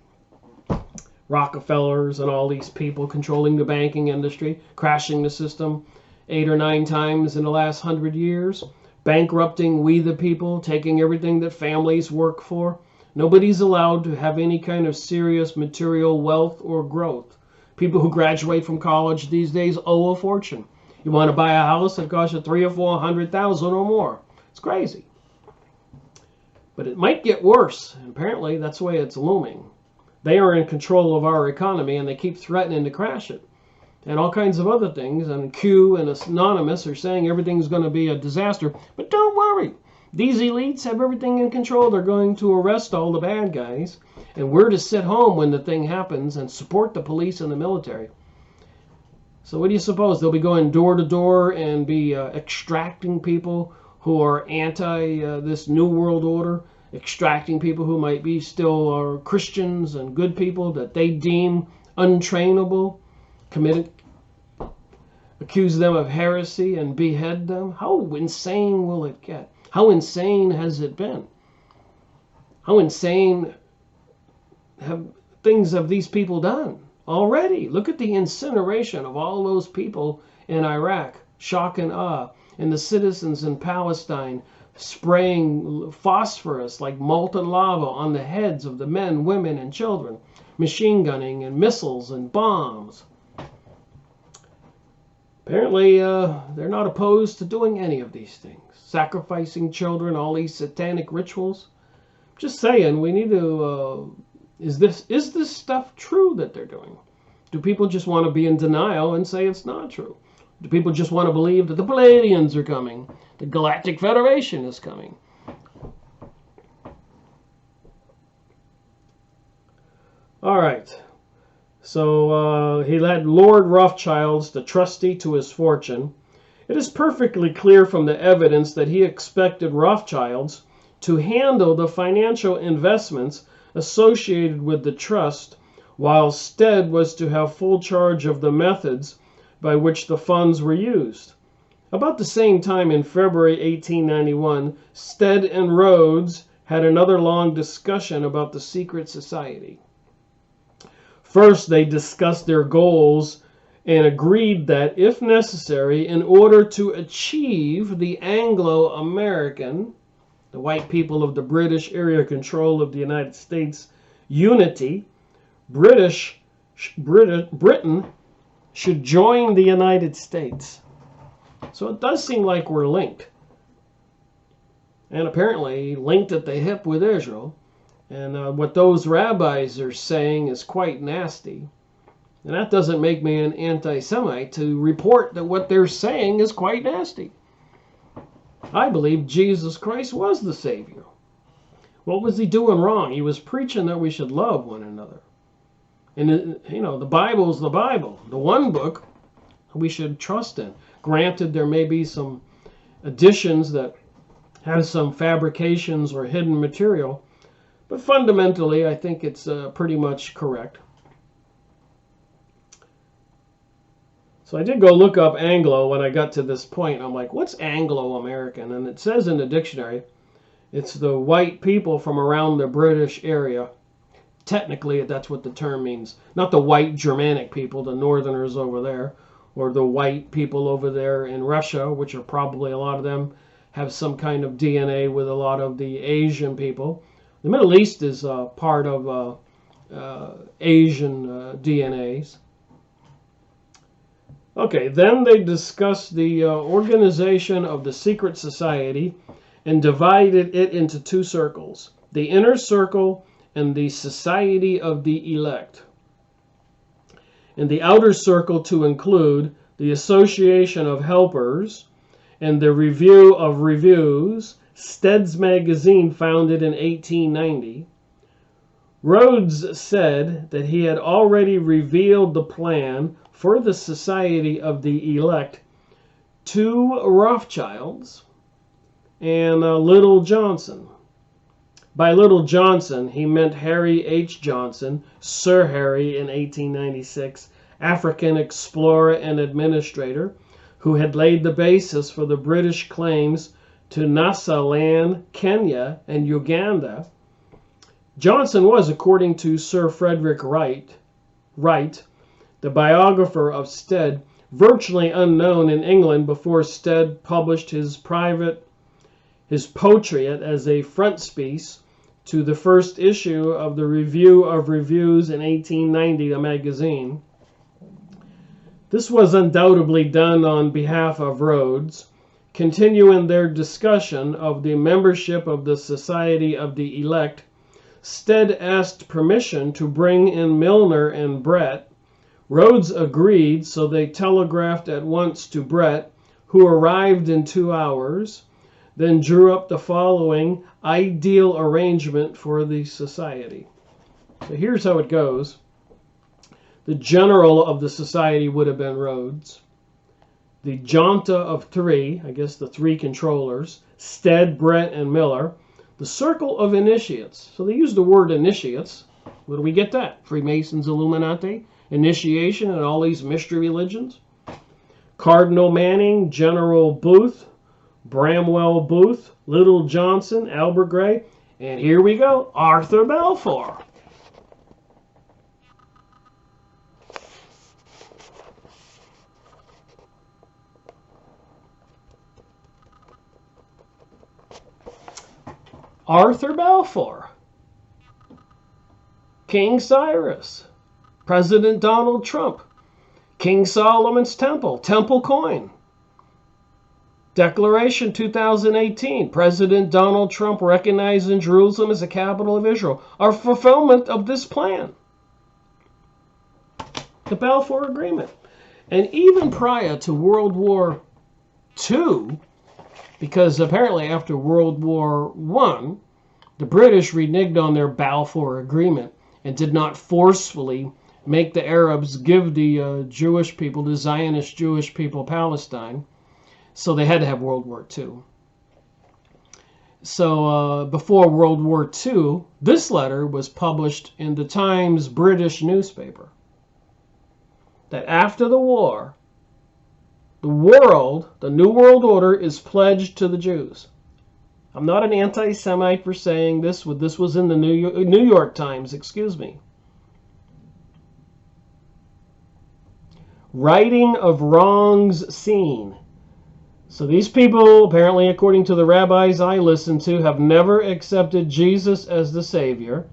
Rockefellers and all these people controlling the banking industry, crashing the system 8 or 9 times in the last 100 years, bankrupting we the people, taking everything that families work for. Nobody's allowed to have any kind of serious material wealth or growth. People who graduate from college these days owe a fortune. You want to buy a house that costs you $300,000 or $400,000 or more. It's crazy. But it might get worse. Apparently, that's the way it's looming. They are in control of our economy, and they keep threatening to crash it. And all kinds of other things. And Q and Anonymous are saying everything's going to be a disaster. But don't worry. These elites have everything in control. They're going to arrest all the bad guys. And we're to sit home when the thing happens and support the police and the military. So what do you suppose? They'll be going door to door and be extracting people who are anti this New World Order, extracting people who might be still Christians and good people that they deem untrainable, accuse them of heresy and behead them. How insane will it get? How insane has it been? How insane have these people done already? Look at the incineration of all those people in Iraq. Shock and awe. And the citizens in Palestine spraying phosphorus like molten lava on the heads of the men, women, and children. Machine gunning and missiles and bombs. Apparently, they're not opposed to doing any of these things. Sacrificing children, all these satanic rituals. Just saying, we need to... Is this stuff true that they're doing? Do people just want to be in denial and say it's not true? Do people just want to believe that the Palladians are coming? The Galactic Federation is coming? All right. So he led Lord Rothschilds, the trustee, to his fortune. It is perfectly clear from the evidence that he expected Rothschilds to handle the financial investments associated with the trust, while Stead was to have full charge of the methods by which the funds were used. About the same time in February 1891, Stead and Rhodes had another long discussion about the secret society. First, they discussed their goals and agreed that, if necessary, in order to achieve the Anglo American, the white people of the British area control of the United States, unity, Britain should join the United States. So it does seem like we're linked. And apparently linked at the hip with Israel. And what those rabbis are saying is quite nasty. And that doesn't make me an anti-Semite to report that what they're saying is quite nasty. I believe Jesus Christ was the Savior. What was he doing wrong? He was preaching that we should love one another. And, you know, the Bible's the Bible. The one book we should trust in. Granted, there may be some additions that have some fabrications or hidden material. But fundamentally, I think it's pretty much correct. So I did go look up Anglo when I got to this point. I'm like, what's Anglo American? And it says in the dictionary, it's the white people from around the British area. Technically, that's what the term means. Not the white Germanic people, the northerners over there, or the white people over there in Russia, which are probably, a lot of them have some kind of DNA with a lot of the Asian people. The Middle East is part of Asian DNAs. Okay, then they discussed the organization of the secret society and divided it into 2 circles. The inner circle and the society of the elect. And the outer circle to include the association of helpers and the Review of Reviews, Stead's magazine, founded in 1890, Rhodes said that he had already revealed the plan for the Society of the Elect to Rothschilds and Little Johnson. By Little Johnson, he meant Harry H. Johnson, Sir Harry in 1896, African explorer and administrator, who had laid the basis for the British claims to Nyasaland, Kenya, and Uganda. Johnson was, according to Sir Frederick Wright, the biographer of Stead, virtually unknown in England before Stead published his portrait as a frontispiece to the first issue of the Review of Reviews in 1890, the magazine. This was undoubtedly done on behalf of Rhodes, continuing their discussion of the membership of the Society of the Elect. Stead asked permission to bring in Milner and Brett. Rhodes agreed, so they telegraphed at once to Brett, who arrived in 2 hours, then drew up the following ideal arrangement for the society. So here's how it goes. The general of the society would have been Rhodes. The junta of 3, I guess the 3 controllers, Stead, Brett, and Miller. The circle of initiates. So they use the word initiates. Where do we get that? Freemasons, Illuminati, initiation, and all these mystery religions. Cardinal Manning, General Booth, Bramwell Booth, Little Johnson, Albert Gray, and here we go, Arthur Balfour. Arthur Balfour, King Cyrus, President Donald Trump, King Solomon's Temple, Temple Coin, Declaration 2018, President Donald Trump recognizing Jerusalem as the capital of Israel, are fulfillment of this plan. The Balfour Agreement. And even prior to World War II, because apparently after World War I, the British reneged on their Balfour Agreement and did not forcefully make the Arabs give the Jewish people, the Zionist Jewish people, Palestine. So they had to have World War II. So before World War II, this letter was published in the Times British newspaper. That after the war, the world, the New World Order, is pledged to the Jews. I'm not an anti-Semite for saying this. This was in the New York Times, excuse me. Righting of wrongs seen. So these people, apparently according to the rabbis I listen to, have never accepted Jesus as the Savior.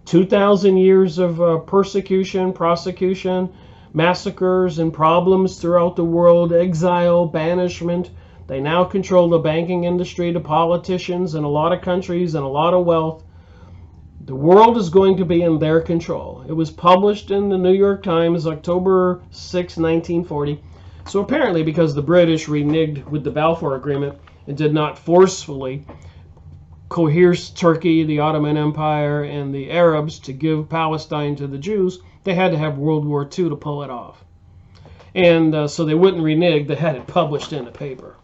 2,000 years of persecution, prosecution, massacres and problems throughout the world, exile, banishment. They now control the banking industry, the politicians in a lot of countries and a lot of wealth. The world is going to be in their control. It was published in the New York Times, October 6, 1940. So apparently because the British reneged with the Balfour Agreement and did not forcefully coerce Turkey, the Ottoman Empire, and the Arabs to give Palestine to the Jews, they had to have World War II to pull it off. And so they wouldn't renege, they had it published in a paper.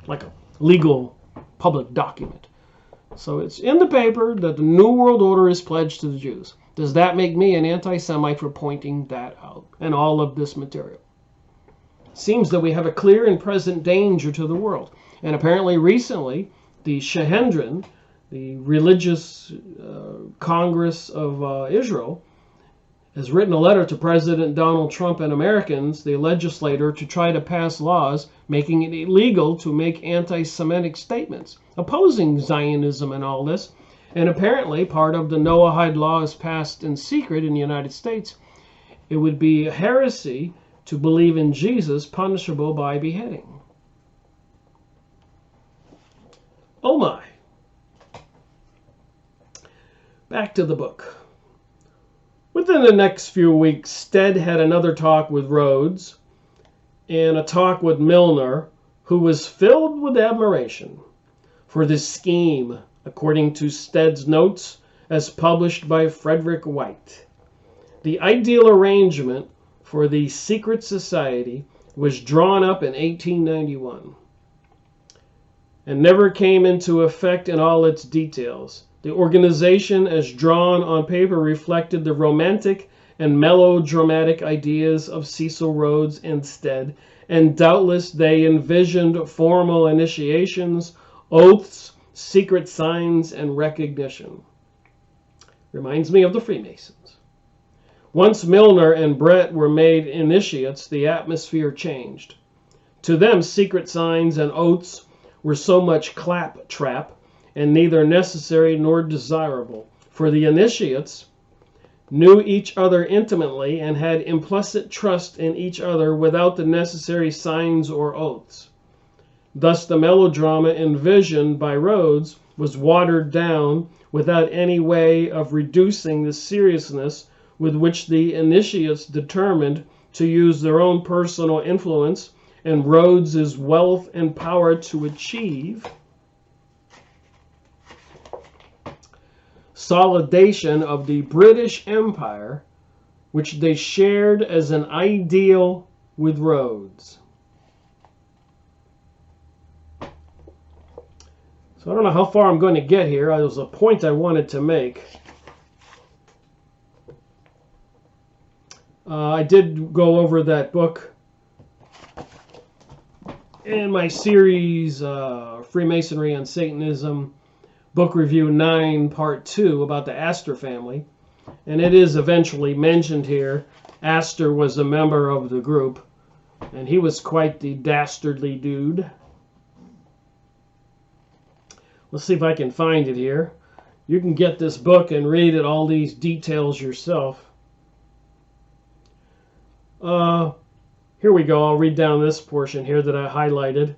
Like a legal public document. So it's in the paper that the New World Order is pledged to the Jews. Does that make me an anti-Semite for pointing that out and all of this material? Seems that we have a clear and present danger to the world. And apparently recently, the Sanhedrin, the religious Congress of Israel, has written a letter to President Donald Trump and Americans, the legislator, to try to pass laws making it illegal to make anti-Semitic statements, opposing Zionism and all this. And apparently, part of the Noahide laws passed in secret in the United States, it would be heresy to believe in Jesus, punishable by beheading. Oh my. Back to the book. Within the next few weeks, Stead had another talk with Rhodes, in a talk with Milner, who was filled with admiration for this scheme, according to Stead's notes as published by Frederick White. The ideal arrangement for the secret society was drawn up in 1891 and never came into effect in all its details. The organization as drawn on paper reflected the romantic and melodramatic ideas of Cecil Rhodes and Stead, and doubtless they envisioned formal initiations, oaths, secret signs, and recognition. Reminds me of the Freemasons. Once Milner and Brett were made initiates, the atmosphere changed. To them, secret signs and oaths were so much claptrap and neither necessary nor desirable, for the initiates knew each other intimately and had implicit trust in each other without the necessary signs or oaths. Thus the melodrama envisioned by Rhodes was watered down without any way of reducing the seriousness with which the initiates determined to use their own personal influence and Rhodes's wealth and power to achieve solidation of the British Empire, which they shared as an ideal with Rhodes. So I don't know how far I'm going to get here. There was a point I wanted to make. I did go over that book in my series, Freemasonry and Satanism, Book Review 9, Part 2, about the Astor family. And it is eventually mentioned here. Astor was a member of the group, and he was quite the dastardly dude. Let's see if I can find it here. You can get this book and read it, all these details yourself. Here we go. I'll read down this portion here that I highlighted.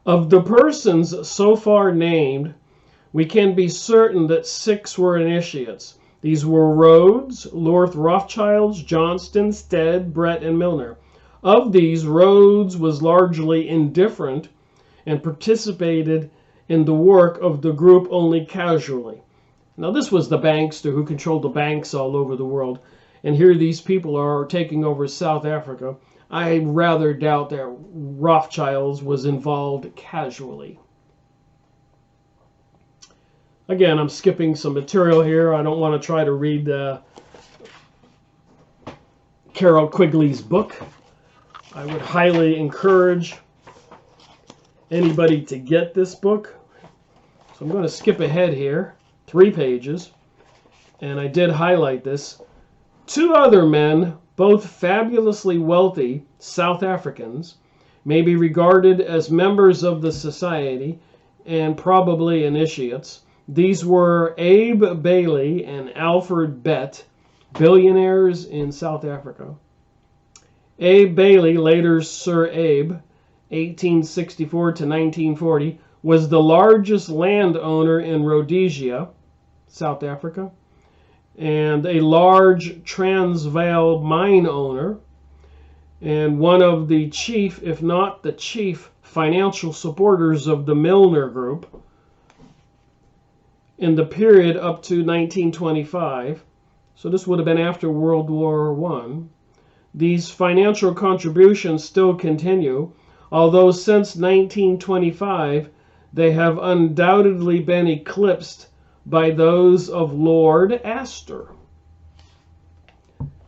Of the persons so far named, we can be certain that 6 were initiates. These were Rhodes, Lord Rothschilds, Johnston, Stead, Brett, and Milner. Of these, Rhodes was largely indifferent and participated in the work of the group only casually. Now this was the bankster who controlled the banks all over the world. And here these people are taking over South Africa. I rather doubt that Rothschilds was involved casually. Again, I'm skipping some material here. I don't want to try to read Carroll Quigley's book. I would highly encourage anybody to get this book. So I'm going to skip ahead here, 3 pages. And I did highlight this. 2 other men, both fabulously wealthy South Africans, may be regarded as members of the society and probably initiates. These were Abe Bailey and Alfred Bett, billionaires in South Africa. Abe Bailey, later Sir Abe, 1864 to 1940, was the largest landowner in Rhodesia, South Africa, and a large Transvaal mine owner, and one of the chief, if not the chief, financial supporters of the Milner Group in the period up to 1925. So this would have been after World War I. These financial contributions still continue, although since 1925 they have undoubtedly been eclipsed by those of Lord Astor.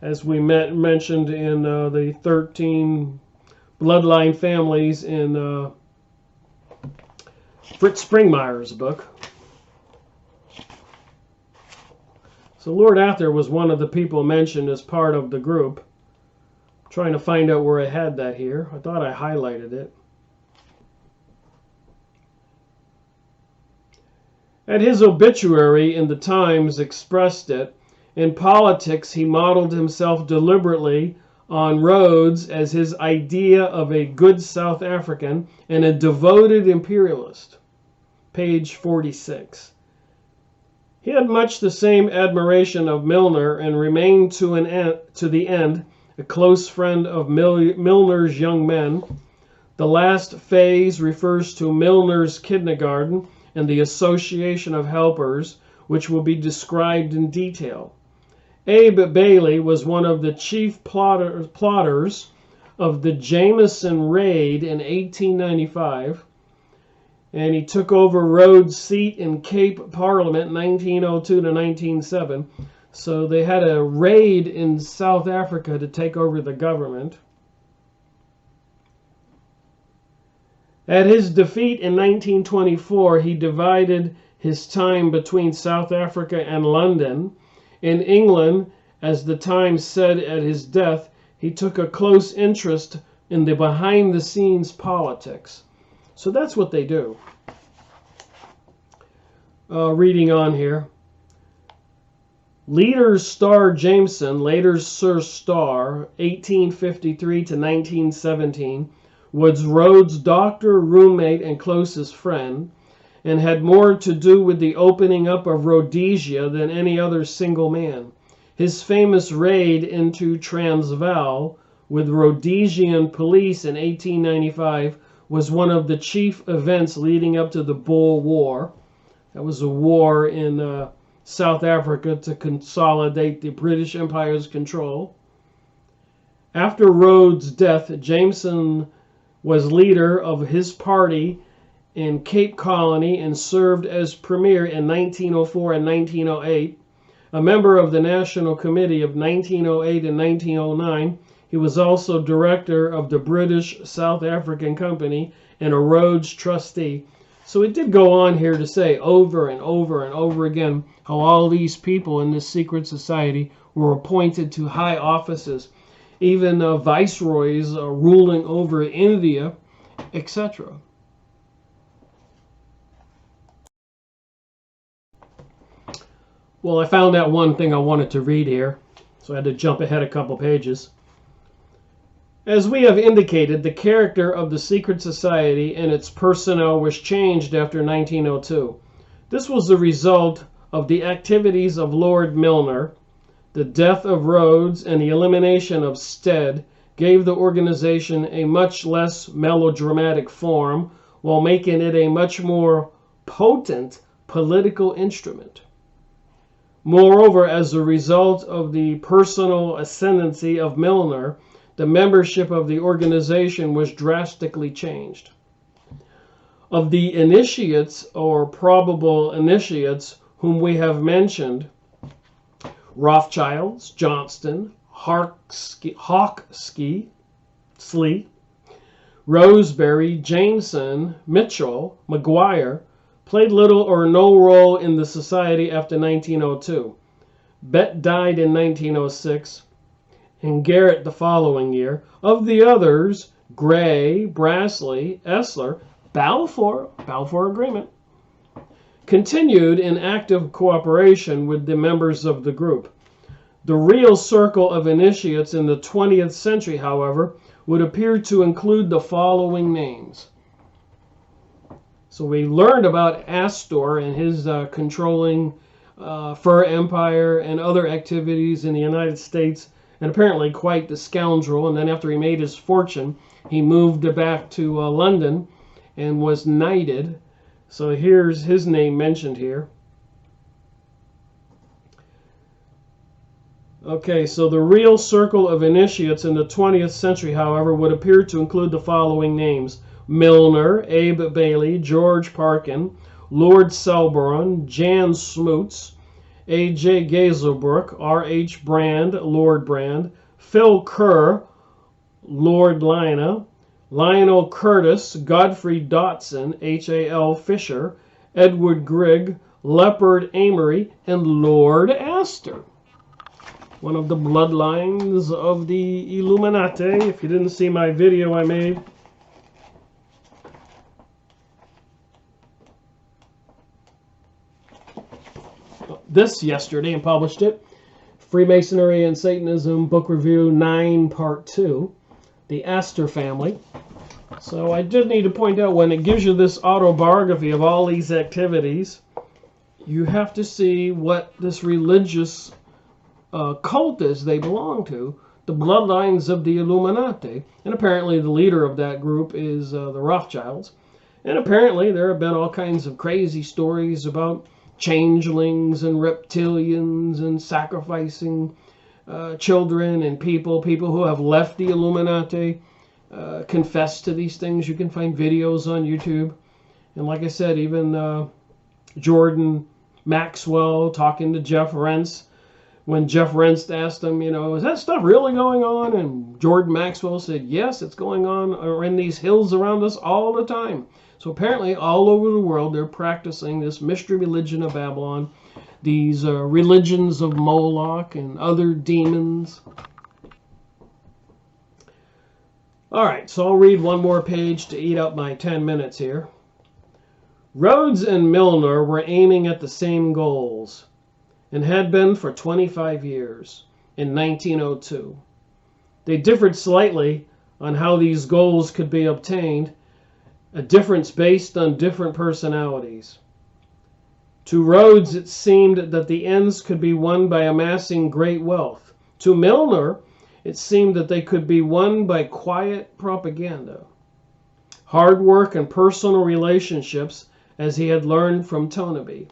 As we mentioned in the 13 bloodline families in Fritz Springmeier's book. So Lord Astor was one of the people mentioned as part of the group. I'm trying to find out where I had that here. I thought I highlighted it. At his obituary in the Times expressed it, in politics he modeled himself deliberately on Rhodes as his idea of a good South African and a devoted imperialist. Page 46. He had much the same admiration of Milner and remained to the end a close friend of Milner's young men. The last phase refers to Milner's kindergarten and the association of helpers, which will be described in detail. Abe Bailey was one of the chief plotters of the Jameson raid in 1895, and he took over Rhodes' seat in Cape Parliament 1902 to 1907. So they had a raid in South Africa to take over the government. At his defeat in 1924, he divided his time between South Africa and London. In England, as the Times said at his death, he took a close interest in the behind-the-scenes politics. So that's what they do. Reading on here. Leader Starr Jameson, later Sir Starr, 1853 to 1917, was Rhodes' doctor, roommate, and closest friend, and had more to do with the opening up of Rhodesia than any other single man. His famous raid into Transvaal with Rhodesian police in 1895 was one of the chief events leading up to the Boer War. That was a war in South Africa to consolidate the British Empire's control. After Rhodes' death, Jameson was leader of his party in Cape Colony and served as premier in 1904 and 1908. A member of the National Committee of 1908 and 1909, he was also director of the British South African Company and a Rhodes trustee. So it did go on here to say over and over and over again how all these people in this secret society were appointed to high offices, even viceroys ruling over India, etc. Well, I found that one thing I wanted to read here, so I had to jump ahead a couple pages. As we have indicated, the character of the secret society and its personnel was changed after 1902. This was the result of the activities of Lord Milner. The death of Rhodes and the elimination of Stead gave the organization a much less melodramatic form, while making it a much more potent political instrument. Moreover, as a result of the personal ascendancy of Milner, the membership of the organization was drastically changed. Of the initiates or probable initiates whom we have mentioned, Rothschilds, Johnston, Hawksby, Slee, Rosebery, Jameson, Mitchell, Maguire, played little or no role in the society after 1902. Bett died in 1906, and Garrett the following year. Of the others, Gray, Brassley, Essler, Balfour Agreement, continued in active cooperation with the members of the group. The real circle of initiates in the 20th century, however, would appear to include the following names. So we learned about Astor and his controlling fur empire and other activities in the United States, and apparently quite the scoundrel. And then after he made his fortune, he moved back to London and was knighted. So here's his name mentioned here. Okay, so the real circle of initiates in the 20th century, however, would appear to include the following names: Milner, Abe Bailey, George Parkin, Lord Selborne, Jan Smuts, A.J. Gazelbrook, R.H. Brand, Lord Brand, Phil Kerr, Lord Lina, Lionel Curtis, Godfrey Dotson, H.A.L. Fisher, Edward Grigg, Leopard Amory, and Lord Astor. One of the bloodlines of the Illuminati. If you didn't see my video I made, this yesterday and published it, Freemasonry and Satanism Book Review 9 Part 2, the Astor family. So I did need to point out, when it gives you this autobiography of all these activities, you have to see what this religious cult is they belong to. the bloodlines of the Illuminati. And apparently the leader of that group is the Rothschilds. And apparently there have been all kinds of crazy stories about changelings and reptilians and sacrificing children and people who have left the Illuminati confess to these things. You can find videos on YouTube. And like I said, even Jordan Maxwell talking to Jeff Rense, when Jeff Rense asked him, you know, is that stuff really going on? And Jordan Maxwell said, yes, it's going on in these hills around us all the time. So apparently all over the world they're practicing this mystery religion of Babylon, these religions of Moloch and other demons. All right, so I'll read one more page to eat up my 10 minutes here. Rhodes and Milner were aiming at the same goals and had been for 25 years in 1902. They differed slightly on how these goals could be obtained, a difference based on different personalities. To Rhodes, it seemed that the ends could be won by amassing great wealth. To Milner, it seemed that they could be won by quiet propaganda, hard work, and personal relationships, as he had learned from Toneby.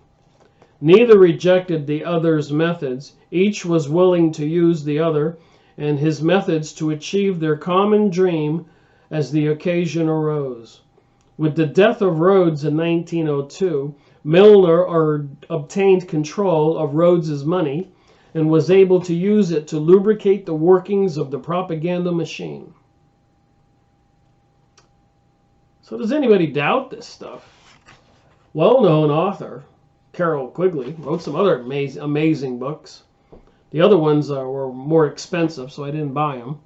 Neither rejected the other's methods. Each was willing to use the other and his methods to achieve their common dream as the occasion arose. With the death of Rhodes in 1902, Milner obtained control of Rhodes's money and was able to use it to lubricate the workings of the propaganda machine. So does anybody doubt this stuff? Well-known author Carroll Quigley wrote some other amazing books. The other ones were more expensive, so I didn't buy them.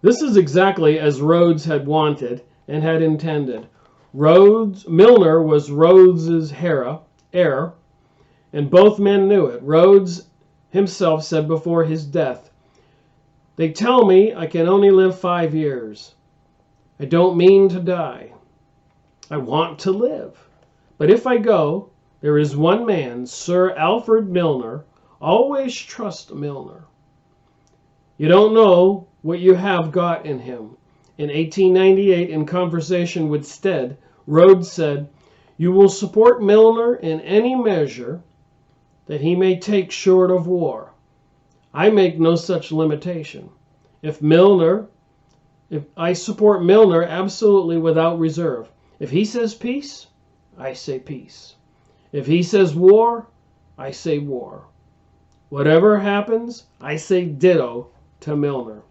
This is exactly as Rhodes had wanted and had intended. Milner was Rhodes's heir, and both men knew it. Rhodes himself said before his death, "They tell me I can only live 5 years. I don't mean to die. I want to live. But if I go, there is one man, Sir Alfred Milner. Always trust Milner. You don't know what you have got in him." In 1898, in conversation with Stead, Rhodes said, "You will support Milner in any measure that he may take short of war. I make no such limitation. If I support Milner absolutely without reserve. If he says peace, I say peace. If he says war, I say war. Whatever happens, I say ditto to Milner."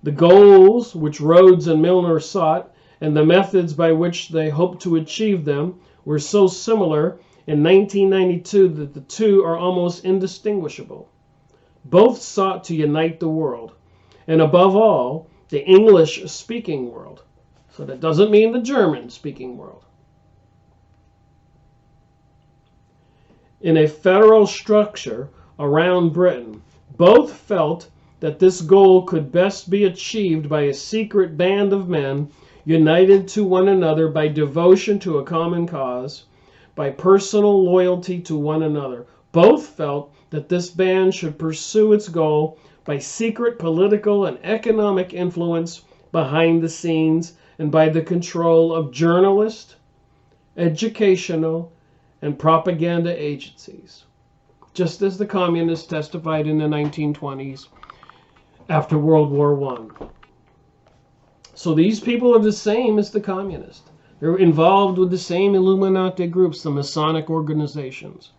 The goals which Rhodes and Milner sought and the methods by which they hoped to achieve them were so similar in 1992 that the two are almost indistinguishable. Both sought to unite the world, and above all, the English-speaking world. So that doesn't mean the German-speaking world. In a federal structure around Britain, both felt that this goal could best be achieved by a secret band of men united to one another by devotion to a common cause, by personal loyalty to one another. Both felt that this band should pursue its goal by secret political and economic influence behind the scenes and by the control of journalists, educational, and propaganda agencies, just as the communists testified in the 1920s after World War I. So these people are the same as the communists. They're involved with the same Illuminati groups, the Masonic organizations.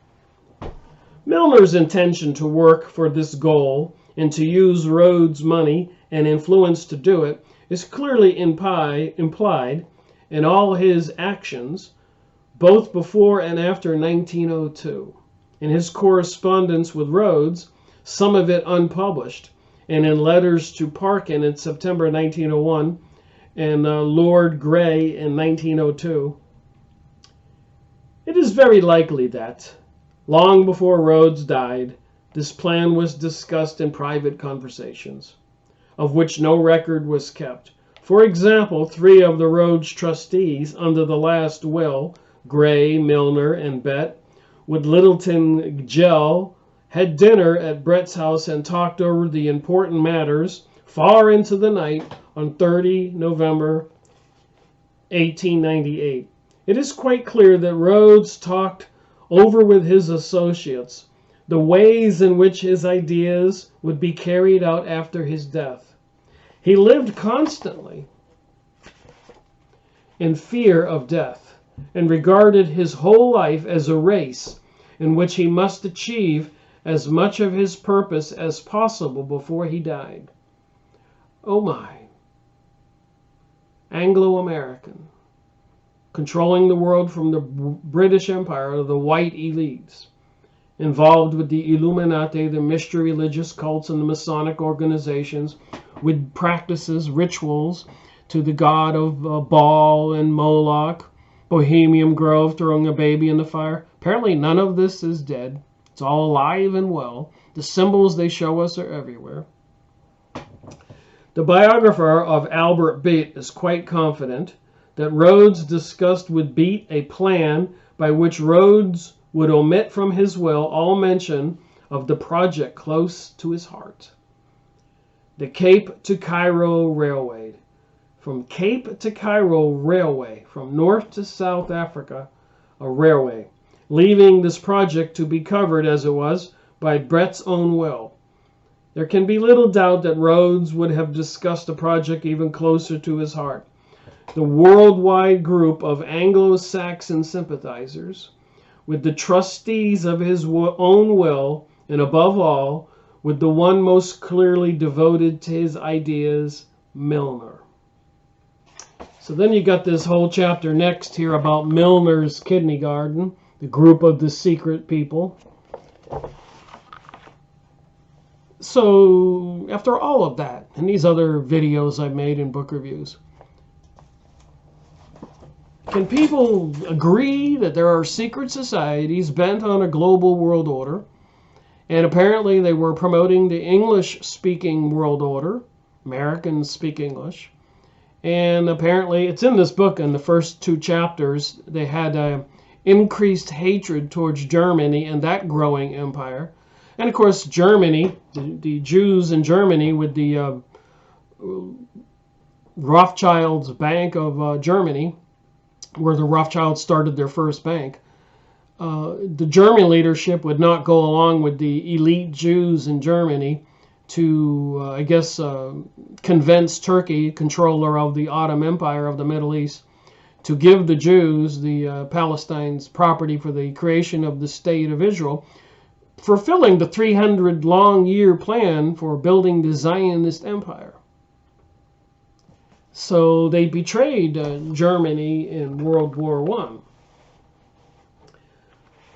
Milner's intention to work for this goal and to use Rhodes' money and influence to do it is clearly implied in all his actions, both before and after 1902. In his correspondence with Rhodes, some of it unpublished, and in letters to Parkin in September 1901 and Lord Grey in 1902, it is very likely that, long before Rhodes died, this plan was discussed in private conversations, of which no record was kept. For example, 3 of the Rhodes trustees under the last will, Gray, Milner, and Bett, with Littleton Gell had dinner at Brett's house and talked over the important matters far into the night on 30 November 1898. It is quite clear that Rhodes talked over with his associates the ways in which his ideas would be carried out after his death. He lived constantly in fear of death and regarded his whole life as a race in which he must achieve as much of his purpose as possible before he died. Oh my. Anglo American, controlling the world from the British Empire, the white elites, involved with the Illuminati, the mystery religious cults, and the Masonic organizations, with practices, rituals to the god of Baal and Moloch, Bohemian Grove, throwing a baby in the fire. Apparently none of this is dead. It's all alive and well. The symbols they show us are everywhere. The biographer of Albert Beat is quite confident that Rhodes discussed with Beat a plan by which Rhodes would omit from his will all mention of the project close to his heart. The Cape to Cairo Railway. From Cape to Cairo Railway, from North to South Africa, a railway, leaving this project to be covered, as it was, by Brett's own will. There can be little doubt that Rhodes would have discussed a project even closer to his heart. The worldwide group of Anglo-Saxon sympathizers, with the trustees of his own will, and above all, with the one most clearly devoted to his ideas, Milner. So then you got this whole chapter next here about Milner's kidney garden, the group of the secret people. So after all of that, and these other videos I've made in book reviews, can people agree that there are secret societies bent on a global world order? And apparently they were promoting the English-speaking world order. Americans speak English. And apparently, it's in this book, in the first 2 chapters, they had increased hatred towards Germany and that growing empire. And of course, Germany, the Jews in Germany with the Rothschilds Bank of Germany, where the Rothschilds started their first bank, the German leadership would not go along with the elite Jews in Germany to, I guess, convince Turkey, controller of the Ottoman Empire of the Middle East, to give the Jews, the Palestine's property for the creation of the State of Israel, fulfilling the 300-long-year plan for building the Zionist Empire. So they betrayed Germany in World War I.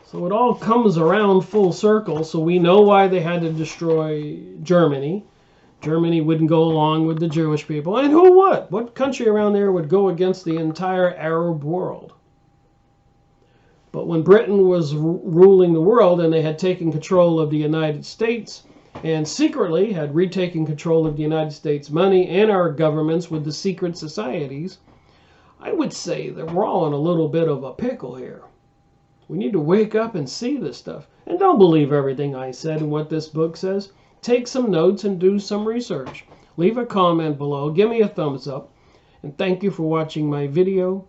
So it all comes around full circle, so we know why they had to destroy Germany. Germany wouldn't go along with the Jewish people. And who would? What country around there would go against the entire Arab world? But when Britain was ruling the world and they had taken control of the United States and secretly had retaken control of the United States money and our governments with the secret societies, I would say that we're all in a little bit of a pickle here. We need to wake up and see this stuff. And don't believe everything I said and what this book says. Take some notes and do some research. Leave a comment below. Give me a thumbs up. And thank you for watching my video,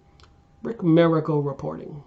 Brick Miracle Reporting.